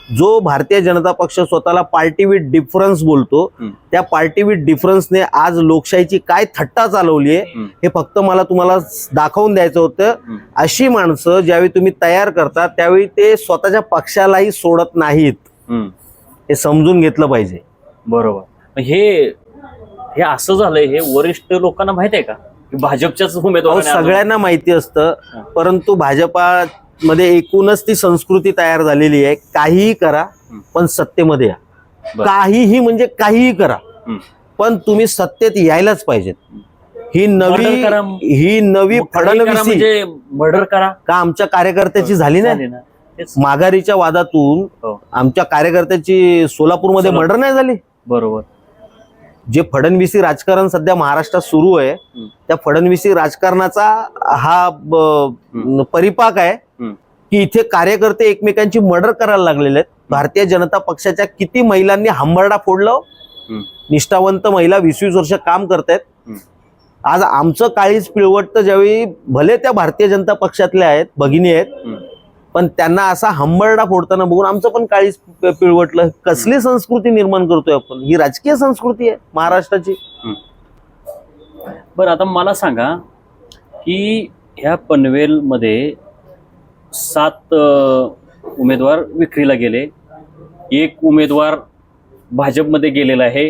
जो भारतीय जनता पक्ष स्वतःला पार्टी विथ डिफरन्स बोलतो, त्या पार्टी विथ डिफरन्सने आज लोकशाहीची काय थट्टा चालवली आहे हे फक्त मला तुम्हाला दाखवून द्यायचं होतं. अशी माणसं ज्यावेळी तुम्ही तयार करता त्यावेळी ते स्वतःच्या पक्षालाही सोडत नाहीत, हे समजून घेतलं पाहिजे. बरोबर. हे असं झालंय, हे वरिष्ठ लोकांना माहित आहे का की भाजपच्याच उमेदवार? सगळ्यांना माहिती असतं, परंतु भाजपामध्ये एकूणच ती संस्कृती तयार झालेली आहे. काहीही करा पण सत्तेमध्ये या. काहीही म्हणजे काहीही करा पण तुम्ही सत्तेत यायलाच पाहिजेत. ही नवी फडणवीस म्हणजे मर्डर करा का आमच्या कार्यकर्त्याची झाली नाही? माघारीच्या वादातून आमच्या कार्यकर्त्याची सोलापूरमध्ये मर्डर नाही झाली? बरोबर. जे फडणवीसी राजकारण सध्या महाराष्ट्रात सुरू आहे त्या फडणवीसी राजकारणाचा हा परिपाक आहे की इथे कार्यकर्ते एकमेकांची मर्डर करायला लागलेले आहेत. भारतीय जनता पक्षाच्या किती महिलांनी हंबरडा फोडलं? निष्ठावंत महिला 20-20 वर्ष काम करतायत. आज आमचं काळीज पिळवटतं ज्यावेळी भले त्या भारतीय जनता पक्षातल्या आहेत, भगिनी आहेत, पण त्यांना असा हंबरडा फोडताना बघून आमचं पण काळीज पिळवटलं. कसली संस्कृती निर्माण करतोय आपण? ही राजकीय संस्कृती आहे महाराष्ट्राची. बरं, आता मला सांगा की ह्या पनवेलमध्ये 7 उमेदवार विक्रीला गेले, 1 उमेदवार भाजपमध्ये गेलेला आहे,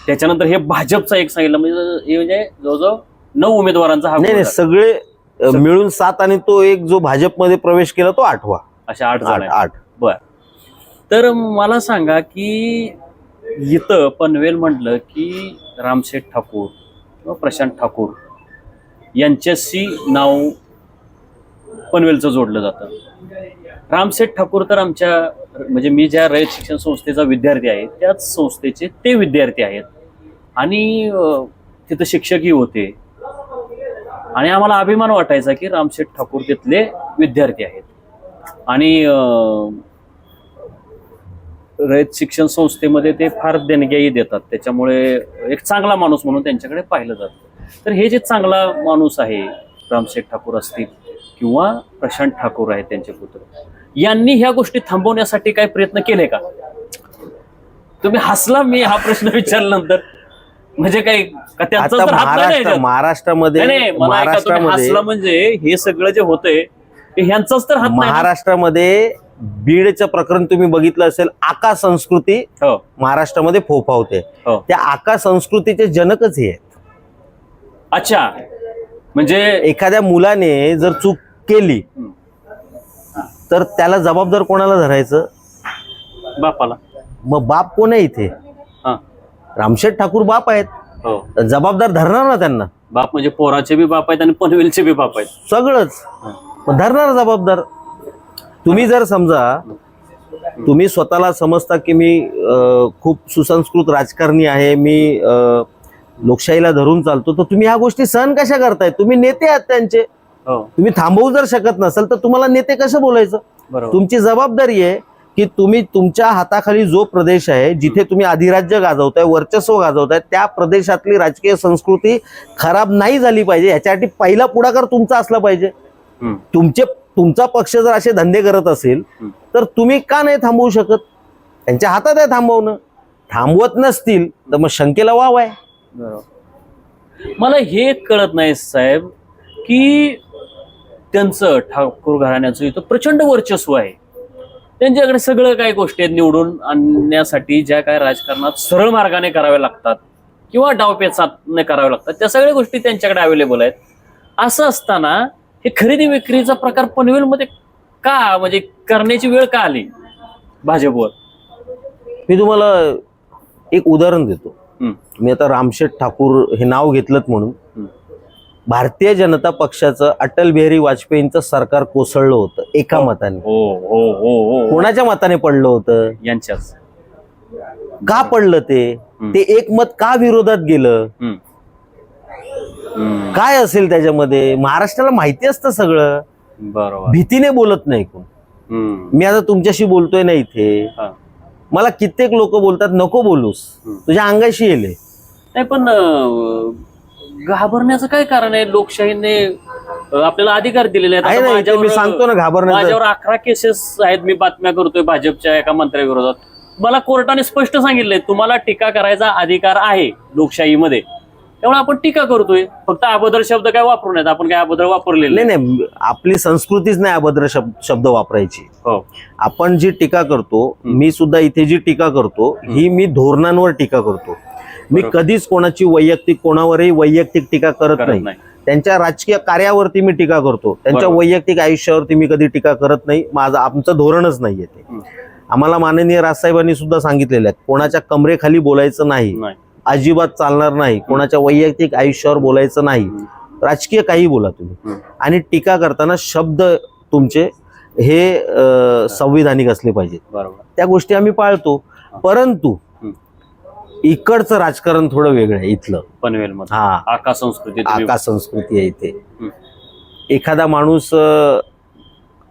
त्याच्यानंतर हे भाजपचा एक सांगितलं, म्हणजे जवळजवळ 9 उमेदवारांचा हा. नाही, सगळे मिळून 7 आणि तो एक जो भाजपमध्ये प्रवेश केला तो 8वा. अशा 8. बर. तर मला सांगा की इथं पनवेल म्हटलं की रामशेठ ठाकूर किंवा प्रशांत ठाकूर यांच्याशी नाव पनवेलचं जोडलं जातं. रामशेठ ठाकूर तर आमच्या म्हणजे मी ज्या रयत शिक्षण संस्थेचा विद्यार्थी आहे त्याच संस्थेचे ते विद्यार्थी आहेत आणि तिथं शिक्षकही होते आणि आम्हाला अभिमान वाटायचा की रामशेठ ठाकूर तिथले विद्यार्थी आहेत आणि रयत शिक्षण संस्थेमध्ये ते फार देणग्याही देतात, त्याच्यामुळे एक चांगला माणूस म्हणून त्यांच्याकडे पाहिलं जातं. तर हे जे चांगला माणूस आहे रामशेठ ठाकूर असतील किंवा प्रशांत ठाकूर आहेत त्यांचे पुत्र, यांनी ह्या गोष्टी थांबवण्यासाठी काही प्रयत्न केले का? तुम्ही हसला मी हा प्रश्न विचारल्यानंतर, म्हणजे काही महाराष्ट्रामध्ये म्हणजे हे सगळं जे होतंय ते ह्यांचाच तर हात. महाराष्ट्रामध्ये बीडचं प्रकरण तुम्ही बघितलं असेल. आका संस्कृती महाराष्ट्रामध्ये फोफावते. त्या आका संस्कृतीचे जनकच हे आहेत. अच्छा, म्हणजे एखाद्या मुलाने जर चूक केली तर त्याला जबाबदार कोणाला धरायचं? बापाला. मग बाप कोण आहे इथे? रामशेठ ठाकूर बाप आहेत, जबाबदार धरणार ना त्यांना. बाप म्हणजे पोराचे बी बाप आहेत आणि पनवेलचे बी बाप आहेत, सगळंच धरणार जबाबदार. तुम्ही जर समजा तुम्ही स्वतःला समजता की मी खूप सुसंस्कृत राजकारणी आहे, मी लोकशाहीला धरून चालतो, तर तुम्ही ह्या गोष्टी सहन कशा करताय? तुम्ही नेते आहात त्यांचे. तुम्ही थांबवू जर शकत नसाल तर तुम्हाला नेते कसं बोलायचं? तुमची जबाबदारी आहे की तुम्ही तुमच्या हाताखाली जो प्रदेश आहे जिथे तुम्ही अधिराज्य गाजवताय, वर्चस्व गाजवताय, त्या प्रदेशातली राजकीय संस्कृती खराब नाही झाली पाहिजे. ह्याच्यासाठी पहिला पुढाकार तुमचा असला पाहिजे. तुमचा पक्ष जर असे धंदे करत असेल तर तुम्ही का नाही थांबवू शकत? त्यांच्या हातात आहे थांबवणं. थांबवत नसतील तर मग शंकेला वाव आहे. मला हे कळत नाही साहेब की त्यांचं ठाकूर घराण्याचं इथं प्रचंड वर्चस्व आहे, त्यांच्याकडे सगळं काही गोष्टी आहेत निवडून आणण्यासाठी ज्या काय राजकारणात सरळ मार्गाने कराव्या लागतात किंवा डावपेचाने कराव्या लागतात, त्या सगळ्या गोष्टी त्यांच्याकडे अवेलेबल आहेत. असं असताना हे खरेदी विक्रीचा प्रकार पनवेलमध्ये का म्हणजे करण्याची वेळ का आली भाजपवर? मी तुम्हाला एक उदाहरण देतो. मी आता रामशेठ ठाकूर हे नाव घेतलं म्हणून भारतीय जनता पक्षाचं अटल बिहारी वाजपेयींचं सरकार कोसळलं होतं एका मताने. कोणाच्या मताने पडलं होतं? यांच्याच. का पडलं ते एक मत का विरोधात गेलं? काय असेल त्याच्यामध्ये? महाराष्ट्राला माहिती असतं सगळं. बरोबर. भीतीने बोलत नाही कोण. मी आता तुमच्याशी बोलतोय ना इथे, मला कित्येक लोक बोलतात नको बोलूस, तुझ्या अंगाशी येले. नाही पण घाबरण्याचं काय कारण आहे? लोकशाहीने आपल्याला अधिकार दिलेले आहेत. आहे आता ना, इथे मी सांगतो ना, घाबरण्याचं माझ्यावर 11 केसेस आहेत. मी बातम्या करतोय भाजपच्या एका मंत्र्याविरोधात. मला कोर्टाने स्पष्ट सांगितलंय तुम्हाला टीका करायचा अधिकार आहे लोकशाहीमध्ये, त्यामुळे आपण टीका करतोय. फक्त अभद्र शब्द काय वापरू नयेत. आपण काय अभद्र वापरलेले नाही नाही, आपली संस्कृतीच नाही अभद्र शब्द वापरायची. हो. आपण जी टीका करतो, मी सुद्धा इथे जी टीका करतो ही मी धोरणांवर टीका करतो. मी कधीच कोणाची कोणावरही वैयक्तिक टीका करत नाही. त्यांच्या राजकीय कार्यावरती मी टीका करतो, त्यांच्या वैयक्तिक आयुष्यावरती मी कधी टीका करत नाही. आमचं धोरणच नाहीये ते. आम्हाला माननीय राजसाहेबांनी सुद्धा सांगितलेलं आहे, कोणाच्या कमरेखाली बोलायचं नाही, अजिबात चालणार नाही. कोणाच्या वैयक्तिक आयुष्यावर बोलायचं नाही. राजकीय काही बोला तुम्ही, आणि टीका करताना शब्द तुमचे हे संविधानिक असले पाहिजेत. त्या गोष्टी आम्ही पाळतो. परंतु इकडचं राजकारण थोडं वेगळं आहे इथलं पनवेलमध्ये. आका संस्कृती आहे इथे. एखादा माणूस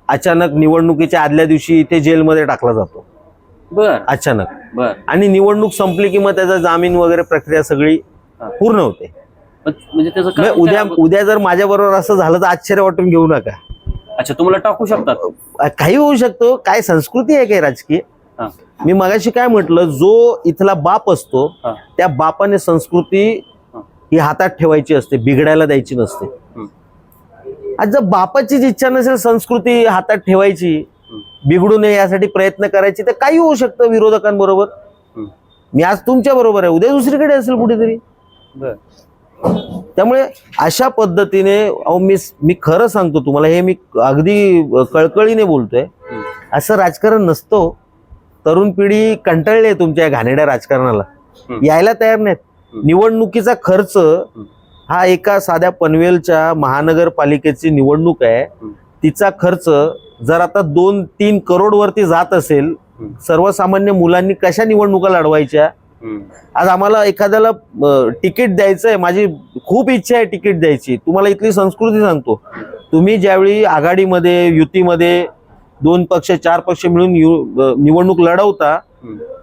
अचानक निवडणुकीच्या आदल्या दिवशी इथे जेलमध्ये टाकला जातो. अचानक. आणि निवडणूक संपली की मग त्याचा जामीन वगैरे प्रक्रिया सगळी पूर्ण होते. म्हणजे त्याचं उद्या जर माझ्या बरोबर असं झालं तर आश्चर्य वाटून घेऊ नका. अच्छा, तुम्हाला टाकू शकतात. काही होऊ शकतो. काय संस्कृती आहे काय राजकीय. मी मगाशी काय म्हटलं, जो इथला बाप असतो त्या बापाने संस्कृती ही हातात ठेवायची असते, बिघडायला द्यायची नसते. आज जर बापाचीच इच्छा नसेल संस्कृती हातात ठेवायची, बिघडू नये यासाठी प्रयत्न करायचे, तर काही होऊ शकतं विरोधकांबरोबर. मी आज तुमच्या बरोबर आहे, उद्या दुसरीकडे असेल कुठेतरी. त्यामुळे अशा पद्धतीने मी खरं सांगतो तुम्हाला, हे मी अगदी कळकळीने बोलतोय, असं राजकारण नसतं. तरुण पिढी कंटाळली तुमच्या घाणेरड्या राजकारणाला, यायला तयार नाहीत. निवडणुकीचा खर्च हा एका साध्या पनवेलच्या महानगरपालिकेची निवडणूक आहे, तिचा खर्च जर आता 2-3 करोड वरती जात असेल, सर्वसामान्य मुलांनी कशा निवडणुका लढवायच्या. आज आम्हाला एखाद्याला तिकीट द्यायचंय, माझी खूप इच्छा आहे तिकीट द्यायची. तुम्हाला इथली संस्कृती सांगतो, तुम्ही ज्यावेळी आघाडीमध्ये युतीमध्ये 2 पक्ष 4 पक्ष मिळून निवडणूक लढवता,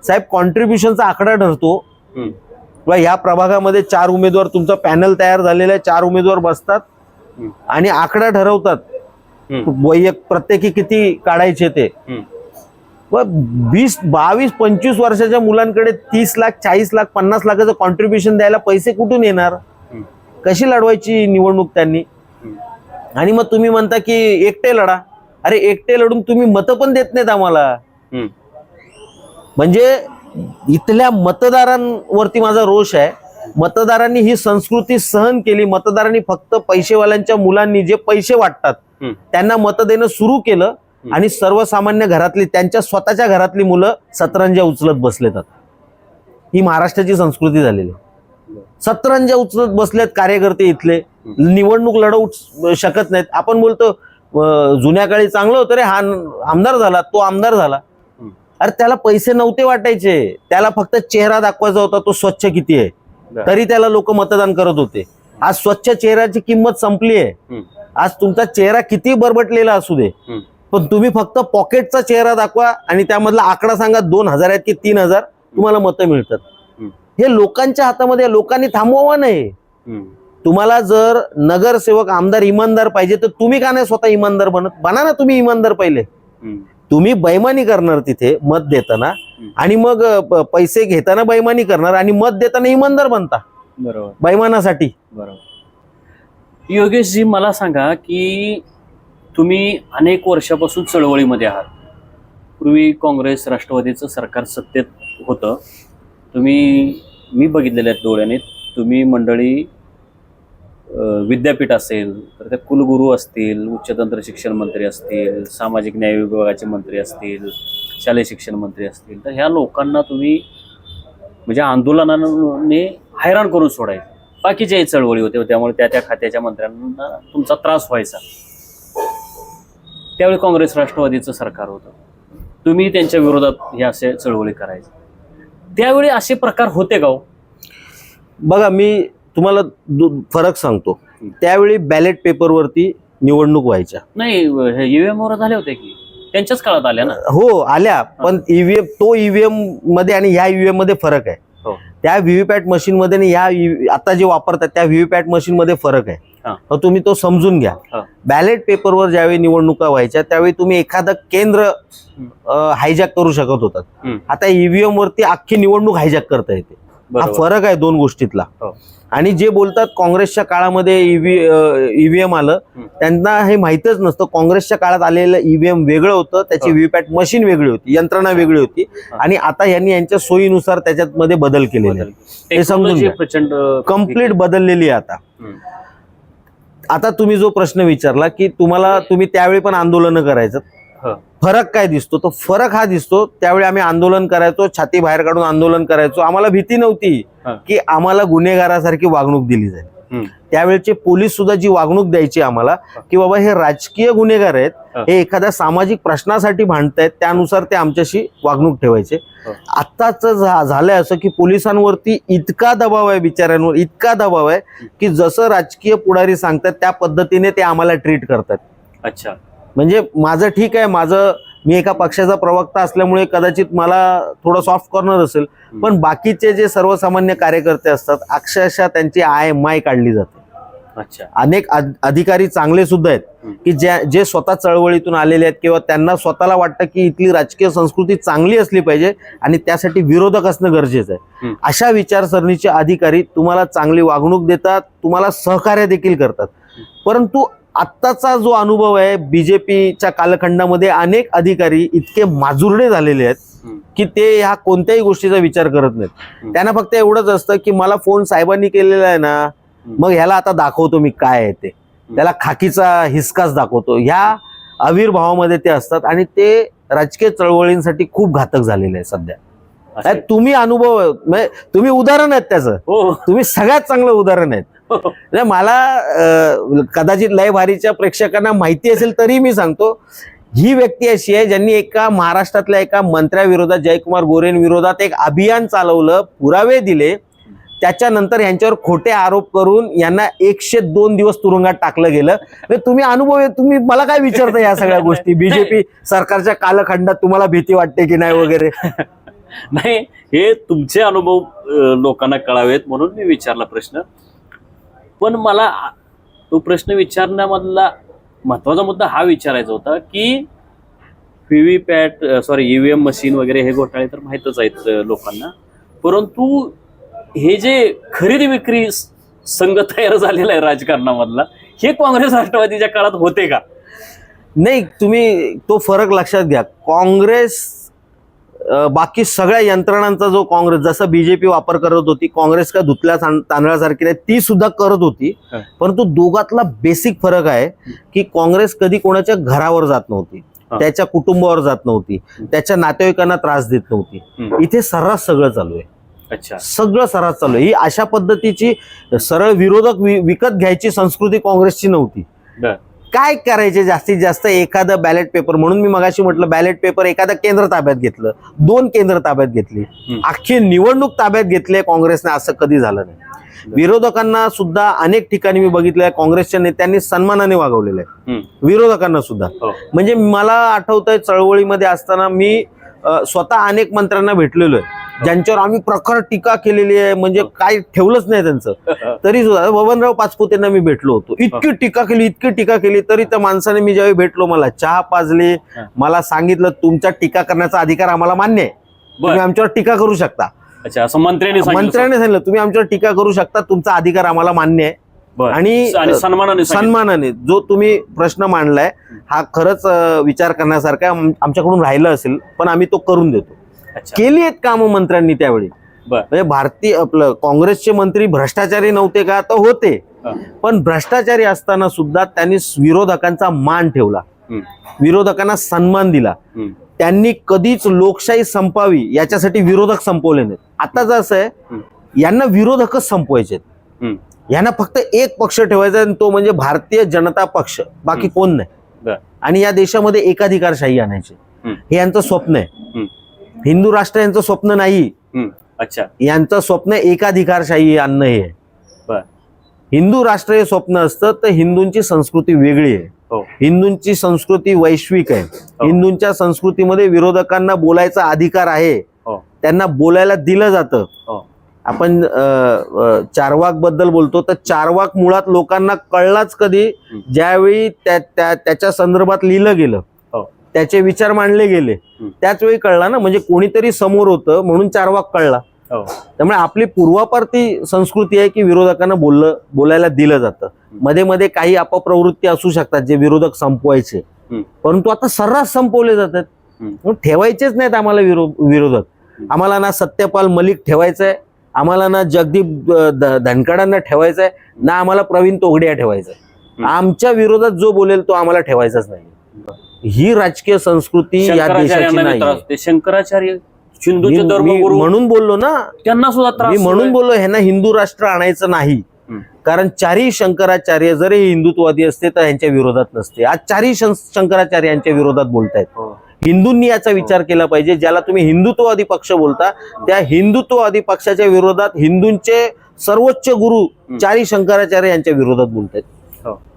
साहेब कॉन्ट्रीब्युशनचा आकडा ठरतो. ह्या प्रभागामध्ये 4 उमेदवार, तुमचा पॅनल तयार झालेला आहे, 4 उमेदवार बसतात आणि आकडा ठरवतात प्रत्येकी किती काढायचे ते. 22-25 वर्षाच्या मुलांकडे 30 लाख 40 लाख 50 लाखाचं कॉन्ट्रीब्युशन द्यायला पैसे कुठून येणार. कशी लढवायची निवडणूक त्यांनी. आणि मग तुम्ही म्हणता की एकटे लढा. अरे एकटे लढून तुम्ही मतं पण देत नाहीत आम्हाला. म्हणजे इथल्या मतदारांवरती माझा रोष आहे. मतदारांनी ही संस्कृती सहन केली. मतदारांनी फक्त पैसेवाल्यांच्या मुलांनी जे पैसे वाटतात त्यांना मत देणं सुरू केलं, आणि सर्वसामान्य घरातली, त्यांच्या स्वतःच्या घरातली मुलं सतरंज्या उचलत बसलेत. ही महाराष्ट्राची संस्कृती झालेली. सतरंज्या उचलत बसलेत कार्यकर्ते इथले, निवडणूक लढवू शकत नाहीत. आपण बोलतो जुन्या काळी चांगलं होतं रे, हा आमदार झाला, तो आमदार झाला. अरे त्याला पैसे नव्हते वाटायचे, त्याला फक्त चेहरा दाखवायचा होता, तो स्वच्छ किती आहे, तरी त्याला लोक मतदान करत होते. आज स्वच्छ चेहऱ्याची किंमत संपली आहे. आज तुमचा चेहरा किती बरबटलेला असू दे, पण तुम्ही फक्त पॉकेटचा चेहरा दाखवा आणि त्यामधला आकडा सांगा 2000 आहेत की 3000, तुम्हाला मतं मिळतात. हे लोकांच्या हातामध्ये, लोकांनी थांबवावं नाही. तुम्हाला जर नगरसेवक आमदार इमानदार पाहिजे तर तुम्ही का नाही स्वतः इमानदार बना ना. तुम्ही इमानदार पहिले. तुम्ही बेईमानी करणार तिथे मत देताना, आणि मग पैसे घेताना बेईमानी करणार, आणि मत देताना इमानदार बनता. बरोबर. बेईमानासाठी. बरोबर. योगेशजी, मला सांगा की तुम्ही अनेक वर्षापासून चळवळीमध्ये आहात. पूर्वी काँग्रेस राष्ट्रवादीचं सरकार सत्तेत होतं. मी बघितलेलं आहे डोळ्याने. तुम्ही मंडळी विद्यापीठ असेल तर त्या कुलगुरू असतील, उच्च तंत्र शिक्षण मंत्री असतील, सामाजिक न्याय विभागाचे मंत्री असतील, शालेय शिक्षण मंत्री असतील, तर ह्या लोकांना तुम्ही म्हणजे आंदोलनाने हैराण करून सोडायचं. बाकीच्याही चळवळी होते, त्यामुळे त्या खात्याच्या मंत्र्यांना तुमचा त्रास व्हायचा. त्यावेळी काँग्रेस राष्ट्रवादीचं सरकार होतं. तुम्ही त्यांच्या विरोधात हे असे चळवळी करायचे. त्यावेळी असे प्रकार होते का हो? बघा, मी तुम्हाला फरक सांगतो. त्यावेळी बॅलेट पेपरवरती निवडणूक व्हायच्या. नाही, ईव्हीएम वर झाले होते की त्यांच्याच काळात आल्या ना? हो, आल्या. पण ईव्हीएम, तो ईव्हीएम मध्ये आणि ह्या ईव्हीएम मध्ये फरक आहे. त्या व्हीव्हीपॅट मशीन मध्ये आणि ह्या आता जे वापरतात त्या व्हीव्हीपॅट मशीन मध्ये फरक आहे. तर तुम्ही तो समजून घ्या. बॅलेट पेपरवर ज्यावेळी निवडणुका व्हायच्या त्यावेळी तुम्ही एखादं केंद्र हायजॅक करू शकत होतात. आता ईव्हीएम वरती अख्खी निवडणूक हायजॅक करता येते. हा फरक आहे दोन गोष्टीतला. आणि जे बोलतात काँग्रेसच्या काळामध्ये ईव्हीएम आलं, त्यांना हे माहितच नसतं. काँग्रेसच्या काळात आलेलं ईव्हीएम वेगळं होतं, त्याची व्हीव्हीपॅट मशीन वेगळी होती, यंत्रणा वेगळी होती, आणि आता यांनी यांच्या सोयीनुसार त्याच्यात मध्ये बदल केलेले आहेत. हे समजून प्रचंड कम्प्लीट बदललेली आहे आता. आता तुम्ही जो प्रश्न विचारला की तुम्ही त्यावेळी पण आंदोलन करायचं, फरक काय दिसतो? तो फरक हा दिसतो, त्यावेळी आम्ही आंदोलन करायचो, छाती बाहेर काढून आंदोलन करायचो. आम्हाला भीती नव्हती की आम्हाला गुन्हेगारासारखी वागणूक दिली जाईल. त्यावेळेचे पोलीस सुद्धा जी वागणूक द्यायची आम्हाला की बाबा हे राजकीय गुन्हेगार आहेत, हे एखाद्या सामाजिक प्रश्नासाठी भांडतायत, त्यानुसार ते आमच्याशी वागणूक ठेवायचे. आत्ताच झालंय असं की पोलिसांवरती इतका दबाव आहे, बिचाऱ्यांवर इतका दबाव आहे की जसं राजकीय पुढारी सांगतात त्या पद्धतीने ते आम्हाला ट्रीट करतात. अच्छा, म्हणजे माझं ठीक आहे, मी एका पक्षाचा प्रवक्ता असल्यामुळे कदाचित मला थोडं सॉफ्ट कॉर्नर असेल, पण बाकीचे जे सर्वसामान्य कार्यकर्ते असतात अक्षरशः त्यांची माय काढली जाते. अच्छा, अनेक अधिकारी चांगले सुद्धा आहेत की जे स्वतः चळवळीतून आलेले आहेत किंवा त्यांना स्वतःला वाटतं की इथली राजकीय संस्कृती चांगली असली पाहिजे आणि त्यासाठी विरोधक असणं गरजेचं आहे. अशा विचारसरणीचे अधिकारी तुम्हाला चांगली वागणूक देतात, तुम्हाला सहकार्य देखील करतात. परंतु आत्ताचा जो अनुभव आहे, बीजेपीच्या कालखंडामध्ये अनेक अधिकारी इतके माजुरडे झालेले आहेत की ते ह्या कोणत्याही गोष्टीचा विचार करत नाहीत. त्यांना फक्त एवढंच असतं की मला फोन साहेबांनी केलेला आहे ना, मग ह्याला आता दाखवतो मी काय आहे ते, त्याला खाकीचा हिसकाच दाखवतो, ह्या आविर्भावामध्ये ते असतात. आणि ते राजकीय चळवळींसाठी खूप घातक झालेले आहे सध्या. तुम्ही अनुभव, तुम्ही उदाहरण आहेत त्याचं, तुम्ही सगळ्यात चांगलं उदाहरण आहेत. मला कदाचित लय भारीच्या प्रेक्षकांना माहिती असेल तरी मी सांगतो, ही व्यक्ती अशी आहे ज्यांनी एका महाराष्ट्रातल्या एका मंत्र्याविरोधात, जयकुमार गोरेंविरोधात एक अभियान चालवलं, पुरावे दिले, त्याच्यानंतर यांच्यावर खोटे आरोप करून यांना 102 दिवस तुरुंगात टाकलं गेलं. तुम्ही अनुभव, तुम्ही मला काय विचारता या सगळ्या गोष्टी? बीजेपी सरकारच्या कालखंडात तुम्हाला भीती वाटते की नाही वगैरे? नाही, हे तुमचे अनुभव लोकांना कळावेत म्हणून मी विचारला प्रश्न. पण मला तो प्रश्न विचारण्यामधला महत्वाचा मुद्दा हा विचारायचा होता की ईव्हीएम मशीन वगैरे हे घोटाळे तर माहीतच आहेत लोकांना, परंतु हे जे खरेदी विक्री संघ तयार झालेला आहे राजकारणामधला, हे काँग्रेस राष्ट्रवादीच्या काळात होते का? नाही, तुम्ही तो फरक लक्षात घ्या. काँग्रेस बाकी सगळ्या यंत्रणांचा जो काँग्रेस, जसं बीजेपी वापर करत होती, काँग्रेस का धुतल्या तांदळासारखी नाही, ती सुद्धा करत होती. परंतु दोघातला बेसिक फरक आहे की काँग्रेस कधी कोणाच्या घरावर जात नव्हती, त्याच्या कुटुंबावर जात नव्हती, त्याच्या नातेवाईकांना त्रास देत नव्हती. इथे सर्रास सगळं चालू आहे. अच्छा, सगळं सर्रास चालू आहे. ही अशा पद्धतीची सरळ विरोधक विकत घ्यायची संस्कृती काँग्रेसची नव्हती. काय करायचे जास्तीत जास्त एखादं बॅलेट पेपर, म्हणून मी मगाशी म्हटलं बॅलेट पेपर एखादं केंद्र ताब्यात घेतलं, 2 केंद्र ताब्यात घेतली, अख्खी निवडणूक ताब्यात घेतली काँग्रेसने, असं कधी झालं नाही. विरोधकांना सुद्धा अनेक ठिकाणी मी बघितलंय काँग्रेसच्या नेत्यांनी सन्मानाने वागवलेलं आहे, विरोधकांना सुद्धा. म्हणजे मला आठवतंय चळवळीमध्ये असताना मी स्वतः अनेक मंत्र्यांना भेटलेलो आहे ज्यांच्यावर आम्ही प्रखर टीका केलेली आहे, म्हणजे काय ठेवलंच नाही त्यांचं. तरी सुद्धा बबनराव पाचपुतेंना मी भेटलो होतो, इतकी टीका केली तरी त्या माणसाने, मी ज्यावेळी भेटलो, मला चहा पाजली, मला सांगितलं तुमचा टीका करण्याचा अधिकार आम्हाला मान्य आहे, तुम्ही आमच्यावर टीका करू शकता. अच्छा, असं मंत्र्याने सांगितलं, तुम्ही आमच्यावर टीका करू शकता, तुमचा अधिकार आम्हाला मान्य आहे. आणि सन्मानाने जो तुम्ही प्रश्न मांडलाय हा खरंच विचार करण्यासारखा आमच्याकडून राहिलं असेल, पण आम्ही तो करून देतो. केली आहेत कामं मंत्र्यांनी त्यावेळी. म्हणजे भारतीय आपलं काँग्रेसचे मंत्री भ्रष्टाचारी नव्हते का? तर होते, पण भ्रष्टाचारी असताना सुद्धा त्यांनी विरोधकांचा मान ठेवला, विरोधकांना सन्मान दिला. त्यांनी कधीच लोकशाही संपावी याच्यासाठी विरोधक संपवले नाहीत. आता असं आहे, यांना विरोधकच संपवायचे, यांना फक्त एक पक्ष ठेवायचा, तो म्हणजे भारतीय जनता पक्ष, बाकी कोण नाही. आणि या देशामध्ये एकाधिकारशाही आणायची, हे यांचं स्वप्न आहे. हिंदू राष्ट्र यांचं स्वप्न नाही. अच्छा, यांचं स्वप्न एकाधिकारशाही आणणं हे आहे. हिंदू राष्ट्र हे स्वप्न असतं तर हिंदूंची संस्कृती वेगळी आहे, हिंदूंची संस्कृती वैश्विक आहे. हिंदूंच्या संस्कृतीमध्ये विरोधकांना बोलायचा अधिकार आहे, त्यांना बोलायला दिलं जातं. आपण चारवाक बद्दल बोलतो, तर चारवाक मुळात लोकांना कळलाच कधी, ज्यावेळी त्याच्या संदर्भात लिहिलं गेलं, त्याचे विचार मांडले गेले, त्याच वेळी कळला ना. म्हणजे कोणीतरी समोर होतं म्हणून चारवाक कळला. त्यामुळे आपली पूर्वापार ती संस्कृती आहे की विरोधकांना बोलायला दिलं जातं. मध्ये मध्ये काही अपप्रवृत्ती असू शकतात जे विरोधक संपवायचे, परंतु आता सर्रास संपवले जातात. ठेवायचेच नाहीत आम्हाला विरोधक. आम्हाला ना सत्यपाल मलिक ठेवायचंय, आम्हाला ना जगदीप धनखडांना ठेवायचंय, ना आम्हाला प्रवीण तोगडिया ठेवायचंय. आमच्या विरोधात जो बोलेल तो आम्हाला ठेवायचाच नाही. ही राजकीय संस्कृती या देशाची नाही. शंकराचार्य म्हणून बोललो ना, त्यांना सुद्धा मी म्हणून बोललो ह्यांना हिंदू राष्ट्र आणायचं नाही. कारण चारही शंकराचार्य जरी हिंदुत्ववादी असते तर यांच्या विरोधात नसते. आज चारही शंकराचार्य यांच्या विरोधात बोलतायत. हिंदूंनी याचा विचार केला पाहिजे. ज्याला तुम्ही हिंदुत्ववादी पक्ष बोलता त्या हिंदुत्ववादी पक्षाच्या विरोधात हिंदूंचे सर्वोच्च गुरु चारही शंकराचार्य यांच्या विरोधात बोलतायत.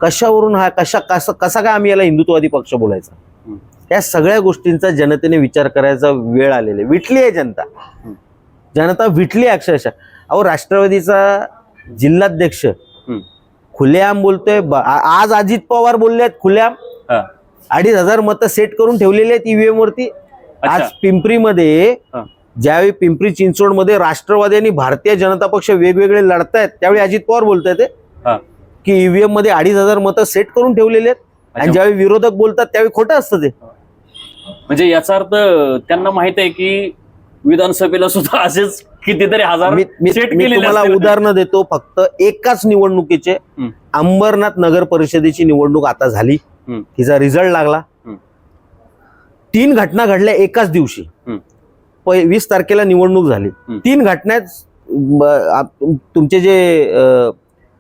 कशावरून कसा काय आम्ही याला हिंदुत्ववादी पक्ष बोलायचा? या सगळ्या गोष्टींचा जनतेने विचार करायचा वेळ आलेला आहे. विटली आहे जनता विटली अक्षरशः. अहो, राष्ट्रवादीचा जिल्हाध्यक्ष खुलेआम बोलतोय. आज अजित पवार बोलले आहेत खुलेआम 2,500 मतं सेट करून ठेवलेली आहेत ईव्हीएम वरती. आज पिंपरीमध्ये, ज्यावेळी पिंपरी चिंचवडमध्ये राष्ट्रवादी आणि भारतीय जनता पक्ष वेगवेगळे लढतायत, त्यावेळी अजित पवार बोलतायत की ईव्हीएम मध्ये 2,500 मतं सेट करून ठेवलेले आहेत. आणि ज्यावेळी विरोधक बोलतात त्यावेळी खोटं असतं ते. म्हणजे याचा अर्थ त्यांना माहित आहे की विधानसभेला सुद्धा असेच कितीतरी हजार सेट केलेले. तुम्हाला उदाहरण देतो फक्त एकाच निवडणुकीचे. अंबरनाथ नगर परिषदेची निवडणूक आता झाली, तिचा रिझल्ट लागला. 3 घटना घडल्या एकाच दिवशी. 20 तारखेला निवडणूक झाली. 3 घटनात तुमचे जे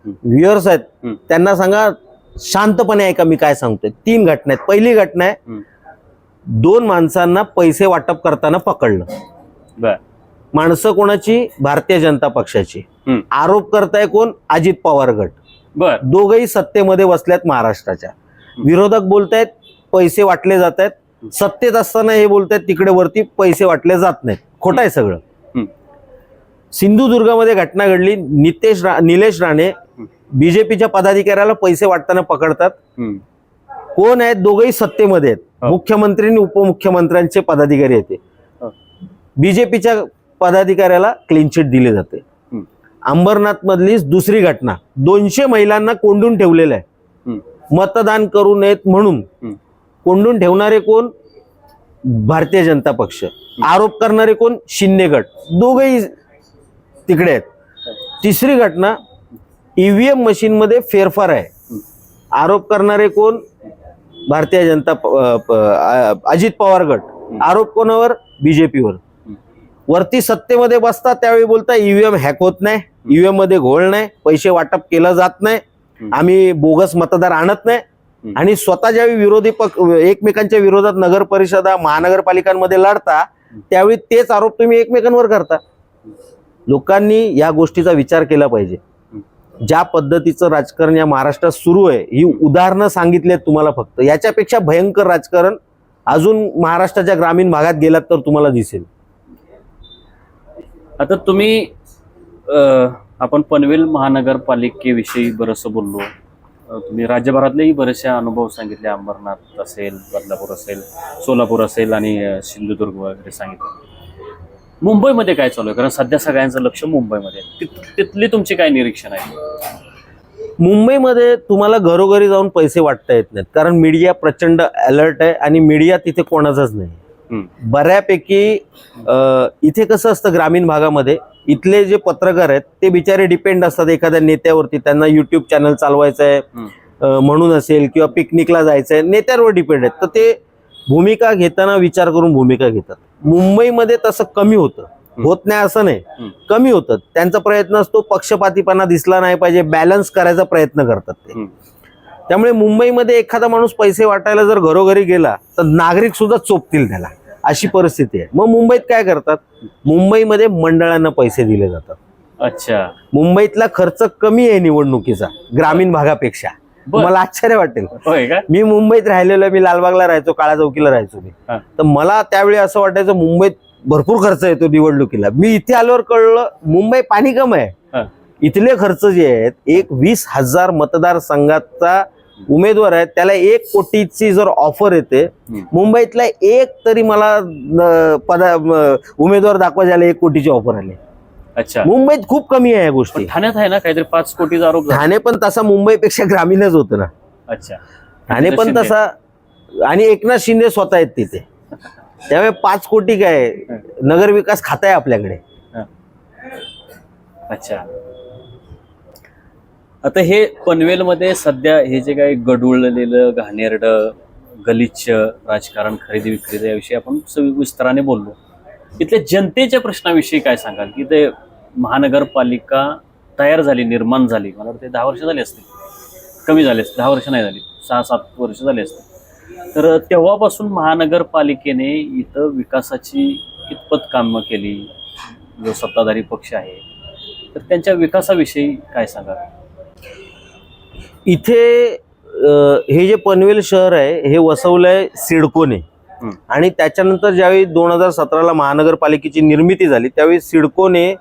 व्ह्युअर्स आहेत त्यांना सांगा शांतपणे ऐका मी काय सांगतोय. 3 घटना आहेत. पहिली घटना आहे, 2 माणसांना पैसे वाटप करताना पकडलं. माणसं कोणाची? भारतीय जनता पक्षाची. आरोप करताय कोण? अजित पवार गट. दोघही सत्तेमध्ये बसल्यात महाराष्ट्राच्या. विरोधक बोलतायत पैसे वाटले जात आहेत. सत्तेत असताना हे बोलतायत तिकडे वरती पैसे वाटले जात नाहीत. खोटं आहे सगळं. सिंधुदुर्गामध्ये घटना घडली. निलेश राणे बीजेपीच्या पदाधिकाऱ्याला पैसे वाटताना पकडतात. कोण आहेत? दोघही सत्तेमध्ये आहेत. मुख्यमंत्री आणि उपमुख्यमंत्र्यांचे पदाधिकारी आहेत. बीजेपीच्या पदाधिकाऱ्याला क्लीन चिट दिली जाते. अंबरनाथ मधली दुसरी घटना, 200 महिलांना कोंडून ठेवलेलं आहे. मतदान करू नयेत म्हणून. कोंडून ठेवणारे कोण? भारतीय जनता पक्ष. आरोप करणारे कोण? शिंदे गट. दोघही तिकडे आहेत. तिसरी घटना, ईव्हीएम मशीन मध्ये फेरफार आहे. आरोप करणारे कोण? भारतीय जनता अजित पवार गट. आरोप कोणावर? बीजेपीवर. वरती सत्तेमध्ये बसतात त्यावेळी बोलता ईव्हीएम हॅक होत नाही, ईव्हीएम मध्ये घोळ नाही, पैसे वाटप केलं जात नाही, आम्ही बोगस मतदार आणत नाही. आणि स्वतः ज्यावेळी विरोधी एकमेकांच्या विरोधात नगर परिषदा महानगरपालिकांमध्ये लढता त्यावेळी तेच आरोप तुम्ही एकमेकांवर करता. लोकांनी या गोष्टीचा विचार केला पाहिजे. ज्या पद्धतीचं राजकारण या महाराष्ट्रात सुरू आहे, ही उदाहरणं सांगितली आहेत तुम्हाला. फक्त याच्यापेक्षा भयंकर राजकारण अजून महाराष्ट्राच्या ग्रामीण भागात गेलात तर तुम्हाला दिसेल. आता तुम्ही आपण पनवेल महानगरपालिकेविषयी बरंचसं बोललो. तुम्ही राज्यभरातलेही बरेचसे अनुभव सांगितले. अंबरनाथ असेल, बदलापूर असेल, सोलापूर असेल आणि सिंधुदुर्ग वगैरे सांगितलं. मुंबईमध्ये काय चालू आहे? कारण सध्या सगळ्यांचं लक्ष मुंबईमध्ये. तिथली तुमची काय निरीक्षण आहे? मुंबईमध्ये तुम्हाला घरोघरी जाऊन पैसे वाटता येत नाहीत, कारण मीडिया प्रचंड अलर्ट आहे आणि मीडिया तिथे कोणाचाच नाही. बऱ्यापैकी इथे कसं असतं, ग्रामीण भागामध्ये इथले जे पत्रकार आहेत ते बिचारे डिपेंड असतात एखाद्या नेत्यावरती. त्यांना युट्यूब चॅनल चालवायचं आहे म्हणून असेल किंवा पिकनिकला जायचं आहे, नेत्यावर डिपेंड आहेत. तर ते भूमिका घेताना विचार करून भूमिका घेतात. मुंबईमध्ये तसं कमी होतं. होत नाही असं नाही, कमी होतं. त्यांचा प्रयत्न असतो पक्षपातीपणा दिसला नाही पाहिजे, बॅलन्स करायचा प्रयत्न करतात ते. त्यामुळे मुंबईमध्ये एखादा माणूस पैसे वाटायला जर घरोघरी गेला तर नागरिक सुद्धा चोपतील त्याला, अशी परिस्थिती आहे. मग मुंबईत काय करतात? मुंबईमध्ये मंडळांना पैसे दिले जातात. अच्छा. मुंबईतला खर्च कमी आहे निवडणुकीचा ग्रामीण भागापेक्षा. मला आश्चर्य वाटेल. मी मुंबईत राहिलेलो, मी लालबागला राहायचो, काळा चौकीला राहायचो मी. तर मला त्यावेळी असं वाटायचं मुंबईत भरपूर खर्च येतो निवडणुकीला. मी इथे आल्यावर कळलं मुंबई पाणी कम आहे. हा. इथले खर्च जे आहेत, एक 20,000 मतदारसंघाचा उमेदवार आहे, त्याला 1 कोटीची जर ऑफर येते, मुंबईतला एक तरी मला उमेदवार दाखवा ज्याला 1 कोटीची ऑफर आली. अच्छा, मुंबईत खूप कमी आहे या गोष्टी. ठाण्यात आहे ना काहीतरी 5 कोटीचा आरोप झाला. ठाणे पण तसा मुंबईपेक्षा ग्रामीणच होतं ना. अच्छा, ठाणे पण तसा, आणि एकनाथ शिंदे स्वतः आहेत तिथे, त्यामुळे 5 कोटी काय नगर विकास खातं आहे आपल्याकडे. अच्छा, आता हे पनवेलमध्ये सध्या हे जे काही गडुळलेलं घाणेरडं गलिच्छ राजकारण, खरेदी विक्री याविषयी आपण विस्ताराने बोललो. इथल्या जनतेच्या प्रश्नाविषयी काय सांगाल की ते महानगरपालिका तयार झाली, निर्माण झाली, मला वाटतं 10 वर्ष झाली असतील, कमी झाले असतील, 10 वर्ष नाही झाली, 6-7 वर्ष झाली असतील. तर तेव्हापासून महानगरपालिकेने इथं विकासाची कितपत कामं केली, जो सत्ताधारी पक्ष आहे, तर त्यांच्या विकासाविषयी काय सांगाल? इथे हे जे पनवेल शहर आहे हे वसवलंय सिडकोने, आणि त्याच्यानंतर ज्यावेळी 2017ला महानगरपालिकेची निर्मिती झाली त्यावेळी सिडकोने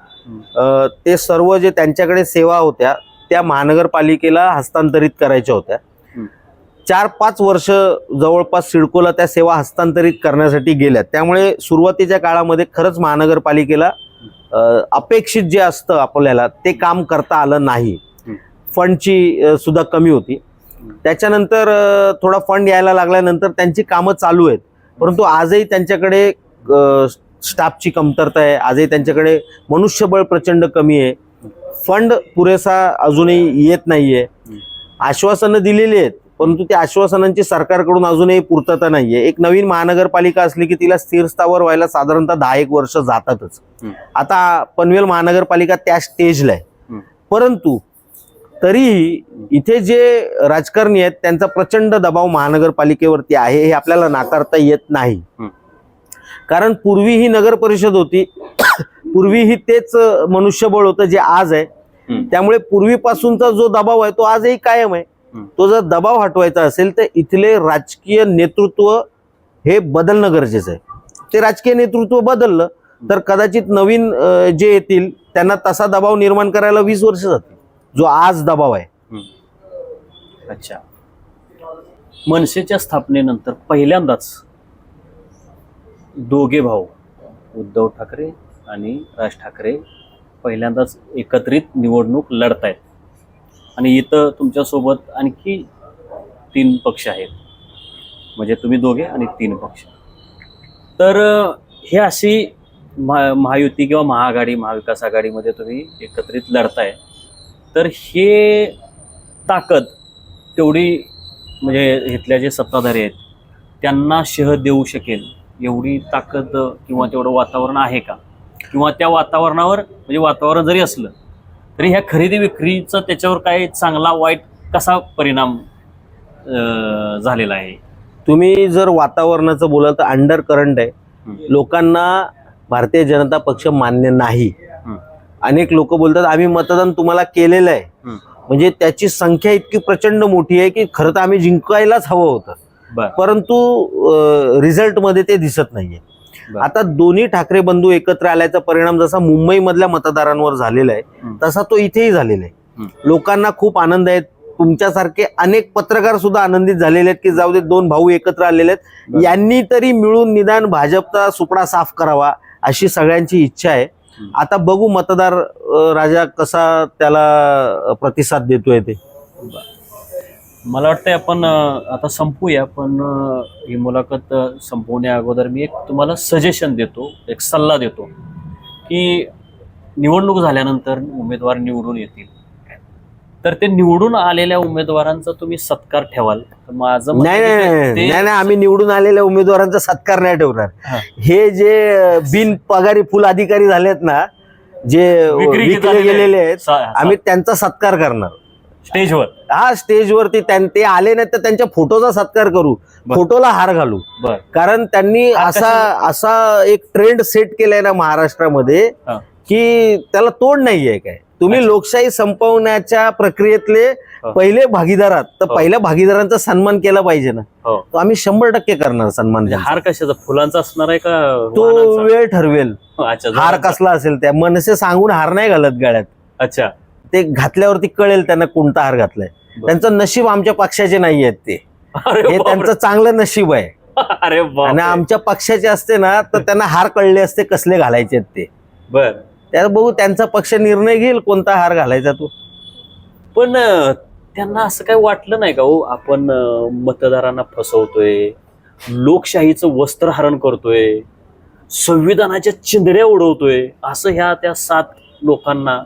ते सर्व जे त्यांच्याकडे सेवा होत्या त्या महानगरपालिकेला हस्तांतरित करायच्या होत्या. 4-5 वर्ष जवळपास सिडकोला त्या सेवा हस्तांतरित करण्यासाठी गेल्या. त्यामुळे सुरुवातीच्या काळामध्ये खरंच महानगरपालिकेला अपेक्षित जे असतं आपल्याला ते काम करता आलं नाही. फंडची सुद्धा कमी होती. त्याच्यानंतर थोडा फंड यायला लागल्यानंतर त्यांची कामं चालू आहेत, परंतु आजही त्यांच्याकडे स्टाफची कमतरता आहे, आजही त्यांच्याकडे मनुष्यबळ प्रचंड कमी आहे, फंड पुरेसा अजूनही येत नाहीये. आश्वासनं दिलेली आहेत परंतु त्या आश्वासनांची सरकारकडून अजूनही पूर्तता नाहीये. एक नवीन महानगरपालिका असली की तिला स्थिर स्थावर व्हायला साधारणतः 10-1 वर्ष जातातच. आता पनवेल महानगरपालिका त्या स्टेजला आहे, परंतु तरीही इथे जे राजकारणी आहेत त्यांचा प्रचंड दबाव महानगरपालिकेवरती आहे, हे आपल्याला नाकारता येत नाही. कारण पूर्वी ही नगर परिषद होती, पूर्वी ही तेच मनुष्यबळ होतं जे आज आहे. त्यामुळे पूर्वीपासूनचा जो दबाव आहे तो आजही कायम आहे. तो जर दबाव हटवायचा असेल तर इथले राजकीय नेतृत्व हे बदलणं गरजेचं आहे. ते राजकीय नेतृत्व बदललं तर कदाचित नवीन जे येतील त्यांना तसा दबाव निर्माण करायला 20 वर्ष जातील जो आज दबाव आहे. अच्छा, मनसेच्या स्थापनेनंतर पहिल्यांदाच दोघे भाऊ उद्धव ठाकरे आणि राज ठाकरे पहिल्यांदाच एकत्रित निवडणूक लढतायत, आणि इथं तुमच्यासोबत आणखी 3 पक्ष आहेत, म्हणजे तुम्ही दोघे आणि 3 पक्ष. तर हे अशी महायुती किंवा महाआघाडी, महाविकास आघाडीमध्ये तुम्ही एकत्रित लढताय, तर हे ताकद तेवढी म्हणजे इथल्या जे सत्ताधारी आहेत त्यांना शह देऊ शकेल एवढी ताकद किंवा तेवढं वातावरण आहे का? किंवा त्या वातावरणावर, म्हणजे वातावरण जरी असलं तरी ह्या खरेदी विक्रीचा त्याच्यावर काय चांगला वाईट कसा परिणाम झालेला आहे? तुम्ही जर वातावरणाचं बोलाल तर अंडर करंट आहे. लोकांना भारतीय जनता पक्ष मान्य नाही. अनेक लोक बोलतात आम्ही मतदान तुम्हाला केलेलं आहे, म्हणजे त्याची संख्या इतकी प्रचंड मोठी आहे की खरं तर आम्ही जिंकायलाच हवं होतं, परंतु रिझल्ट मध्ये ते दिसत नाहीये. आता दोन्ही ठाकरे बंधू एकत्र आल्याचा परिणाम जसा मुंबईमधल्या मतदारांवर झालेला आहे तसा तो इथेही झालेला आहे. लोकांना खूप आनंद आहे. तुमच्यासारखे अनेक पत्रकार सुद्धा आनंदित झालेले आहेत की जाऊ दे 2 भाऊ एकत्र आलेले आहेत, यांनी तरी मिळून निदान भाजपचा सुपडा साफ करावा अशी सगळ्यांची इच्छा आहे. आता बघू मतदार राजा कसा त्याला प्रतिसाद देतोय ते. मला वाटतंय आपण आता संपूया, पण ही मुलाखत संपवण्या अगोदर मी एक तुम्हाला सजेशन देतो, एक सल्ला देतो की निवडणूक झाल्यानंतर उमेदवार निवडून येतील तर ते निवडून आलेल्या उमेदवारांचा तुम्ही सत्कार ठेवाल. माझं नाही, आम्ही निवडून आलेल्या उमेदवारांचा सत्कार नाही ठेवणार. हे जे बिन पगारी फुल अधिकारी झालेत ना, जे विकले गेलेले आहेत, आम्ही त्यांचा सत्कार करणार स्टेजवर. हा, स्टेजवरती ते आले नाही तर त्यांच्या फोटोचा सत्कार करू, फोटोला हार घालू. कारण त्यांनी असा एक ट्रेंड सेट केलाय ना महाराष्ट्रामध्ये की त्याला तोड नाहीये काय. तुम्ही लोकशाही संपवण्याच्या प्रक्रियेतले पहिले भागीदार आहात, तर पहिल्या भागीदारांचा सन्मान केला पाहिजे ना. तो आम्ही 100% करणार सन्मान. म्हणजे हार कशाचा, फुलांचा असणार आहे का? तो वेळ ठरवेल अच्छा, हार कसला असेल. त्या मनसे सांगून हार नाही घालत गळ्यात. अच्छा, ते घातल्यावरती कळेल त्यांना कोणता हार घातलाय. त्यांचं नशीब आमच्या पक्षाचे नाही आहेत ते, हे त्यांचं चांगलं नशीब आहे. अरे आणि आमच्या पक्षाचे असते ना तर त्यांना हार कळले असते कसले घालायचे आहेत ते. बर, त्या बघू त्यांचा पक्ष निर्णय घेईल कोणता हार घालायचा तो. पण त्यांना असं काही वाटलं नाही का हो, आपण मतदारांना फसवतोय, लोकशाहीचं वस्त्रहरण करतोय, संविधानाच्या चिंधड्या उडवतोय, असं ह्या त्या 7 लोकांना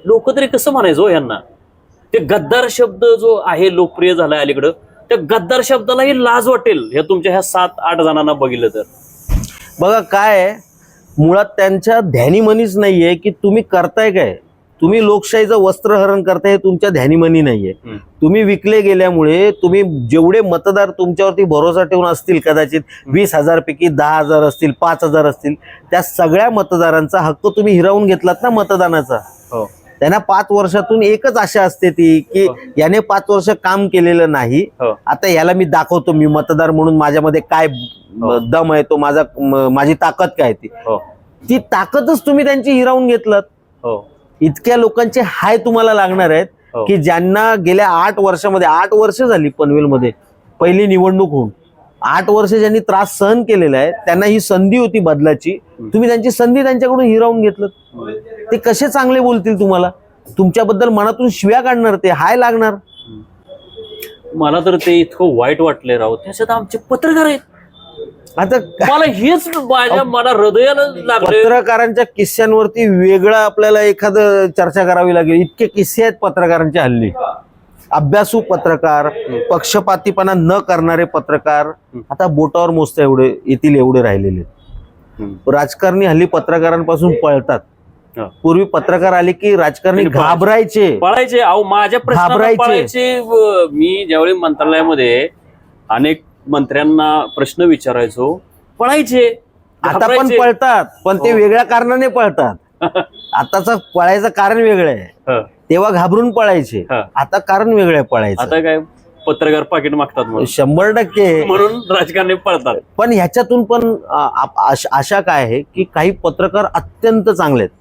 लोक तरी कसं म्हणायचं हो यांना? ते गद्दार शब्द जो आहे लोकप्रिय झालाय अलीकडं, त्या गद्दार शब्दालाही लाज वाटेल ह्या तुमच्या ह्या 7-8 जणांना बघितलं तर. बघा काय आहे, मुळात त्यांच्या ध्यानीमनीच नाहीये की तुम्ही करताय काय. तुम्ही लोकशाहीचं वस्त्रहरण करताय हे तुमच्या ध्यानीमनी नाहीये. तुम्ही विकले गेल्यामुळे तुम्ही जेवढे मतदार तुमच्यावरती भरोसा ठेवून असतील, कदाचित 20,000 पैकी 10,000 असतील, 5,000 असतील, त्या सगळ्या मतदारांचा हक्क तुम्ही हिरावून घेतलात ना मतदानाचा. त्यांना 5 वर्षातून एकच आशा असते ती की याने 5 वर्ष काम केलेलं नाही, आता याला मी दाखवतो, मी मतदार म्हणून माझ्यामध्ये काय दम आहे, तो माझी ताकद काय ती ताकदच तुम्ही त्यांची हिरावून घेतलात. इतक्या लोकांचे हाय तुम्हाला लागणार आहेत की ज्यांना गेल्या 8 वर्षामध्ये, 8 वर्ष झाली पनवेलमध्ये पहिली निवडणूक होऊन, 8 वर्ष ज्यांनी त्रास सहन केलेला आहे, त्यांना ही संधी होती बदलाची, तुम्ही त्यांची संधी त्यांच्याकडून हिरावून घेतलं. ते कसे चांगले बोलतील तुम्हाला, तुमच्याबद्दल मनातून शिव्या काढणार, ते हाय लागणार. मला तर ते इतकं वाईट वाटलंय राव, त्याच्यात आमचे पत्रकार आहेत. आता मला हेच मला हृदयाला लागले. पत्रकारांच्या किस्स्यांवरती वेगळं आपल्याला एखादं चर्चा करावी लागेल. इतके किस्से आहेत पत्रकारांच्या हल्ली. अभ्यासू पत्रकार, पक्षपातीपणा न करणारे पत्रकार आता बोटावर मोजता येतील एवढे राहिलेले. राजकारणी हल्ली पत्रकारांपासून पळतात. पूर्वी पत्रकार आले की राजकारणी घाबरायचे, पळायचे. अहो माझ्या प्रश्नाला पळायचे. मी ज्यावेळी मंत्रालयामध्ये अनेक मंत्र्यांना प्रश्न विचारायचो, पळायचे. आता पण पळतात, पण ते वेगळ्या कारणाने पळतात. आताचं पळायचं कारण वेगळं आहे. तेव्हा घाबरून पळायचे, आता कारण वेगळं आहे पळायचं. आता काय पत्रकार पाकिट मागतात 100% म्हणून राजकारणी पळतात. पण ह्याच्यातून पण आशा काय आहे की काही पत्रकार अत्यंत चांगले आहेत.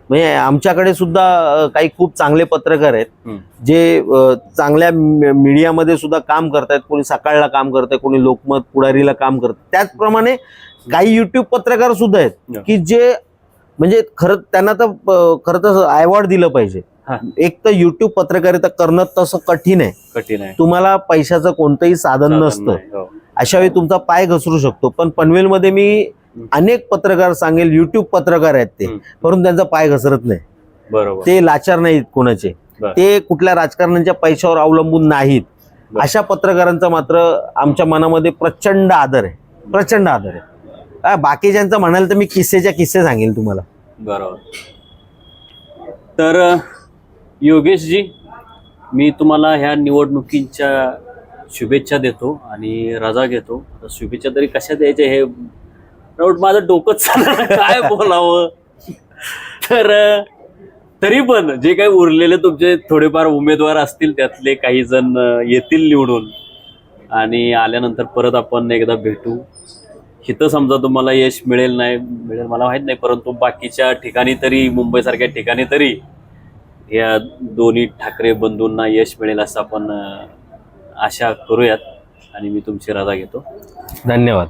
म्हणजे आमच्याकडे सुद्धा काही खूप चांगले पत्रकार आहेत जे चांगल्या मीडियामध्ये सुद्धा काम करतायत. कोणी सकाळला काम करतंय, कोणी लोकमत पुढारीला काम करत. त्याचप्रमाणे काही युट्यूब पत्रकार सुद्धा आहेत की जे म्हणजे त्यांना तर अवॉर्ड दिलं पाहिजे. एक तर युट्यूब पत्रकारिता करणं तसं कठीण आहे. तुम्हाला पैशाचं कोणतंही साधन नसतं. अशा वेळी तुमचा पाय घसरू शकतो. पण पनवेलमध्ये मी अनेक पत्रकार सांगेल, युट्यूब पत्रकार आहेत ते, परंतु त्यांचा पाय घसरत नाही. बरोबर, ते लाचार नाहीत कोणाचे, ते कुठल्या राजकारण्यांच्या पैशावर अवलंबून नाहीत. अशा पत्रकारांचा मात्र आमच्या मनामध्ये प्रचंड आदर आहे, प्रचंड आदर आहे. बाकीच्यांचं म्हणाल तर मी किस्से सांगेल तुम्हाला. बरोबर. तर योगेशजी, मी तुम्हाला ह्या निवडणुकीच्या शुभेच्छा देतो आणि रजा घेतो. शुभेच्छा तरी कशा द्यायच्या हे माझं डोकंच काय बोलावं. तर तरी पण जे काही उरलेले तुमचे थोडेफार उमेदवार असतील त्यातले काही जण येतील निवडून आणि आल्यानंतर परत आपण एकदा भेटू. इथं समजा तुम्हाला यश मिळेल नाही मिळेल मला माहित नाही, परंतु बाकीच्या ठिकाणी तरी, मुंबईसारख्या ठिकाणी तरी या दोन्ही ठाकरे बंधूंना यश मिळेल असं आपण आशा करूयात. आणि मी तुमची रजा घेतो. धन्यवाद.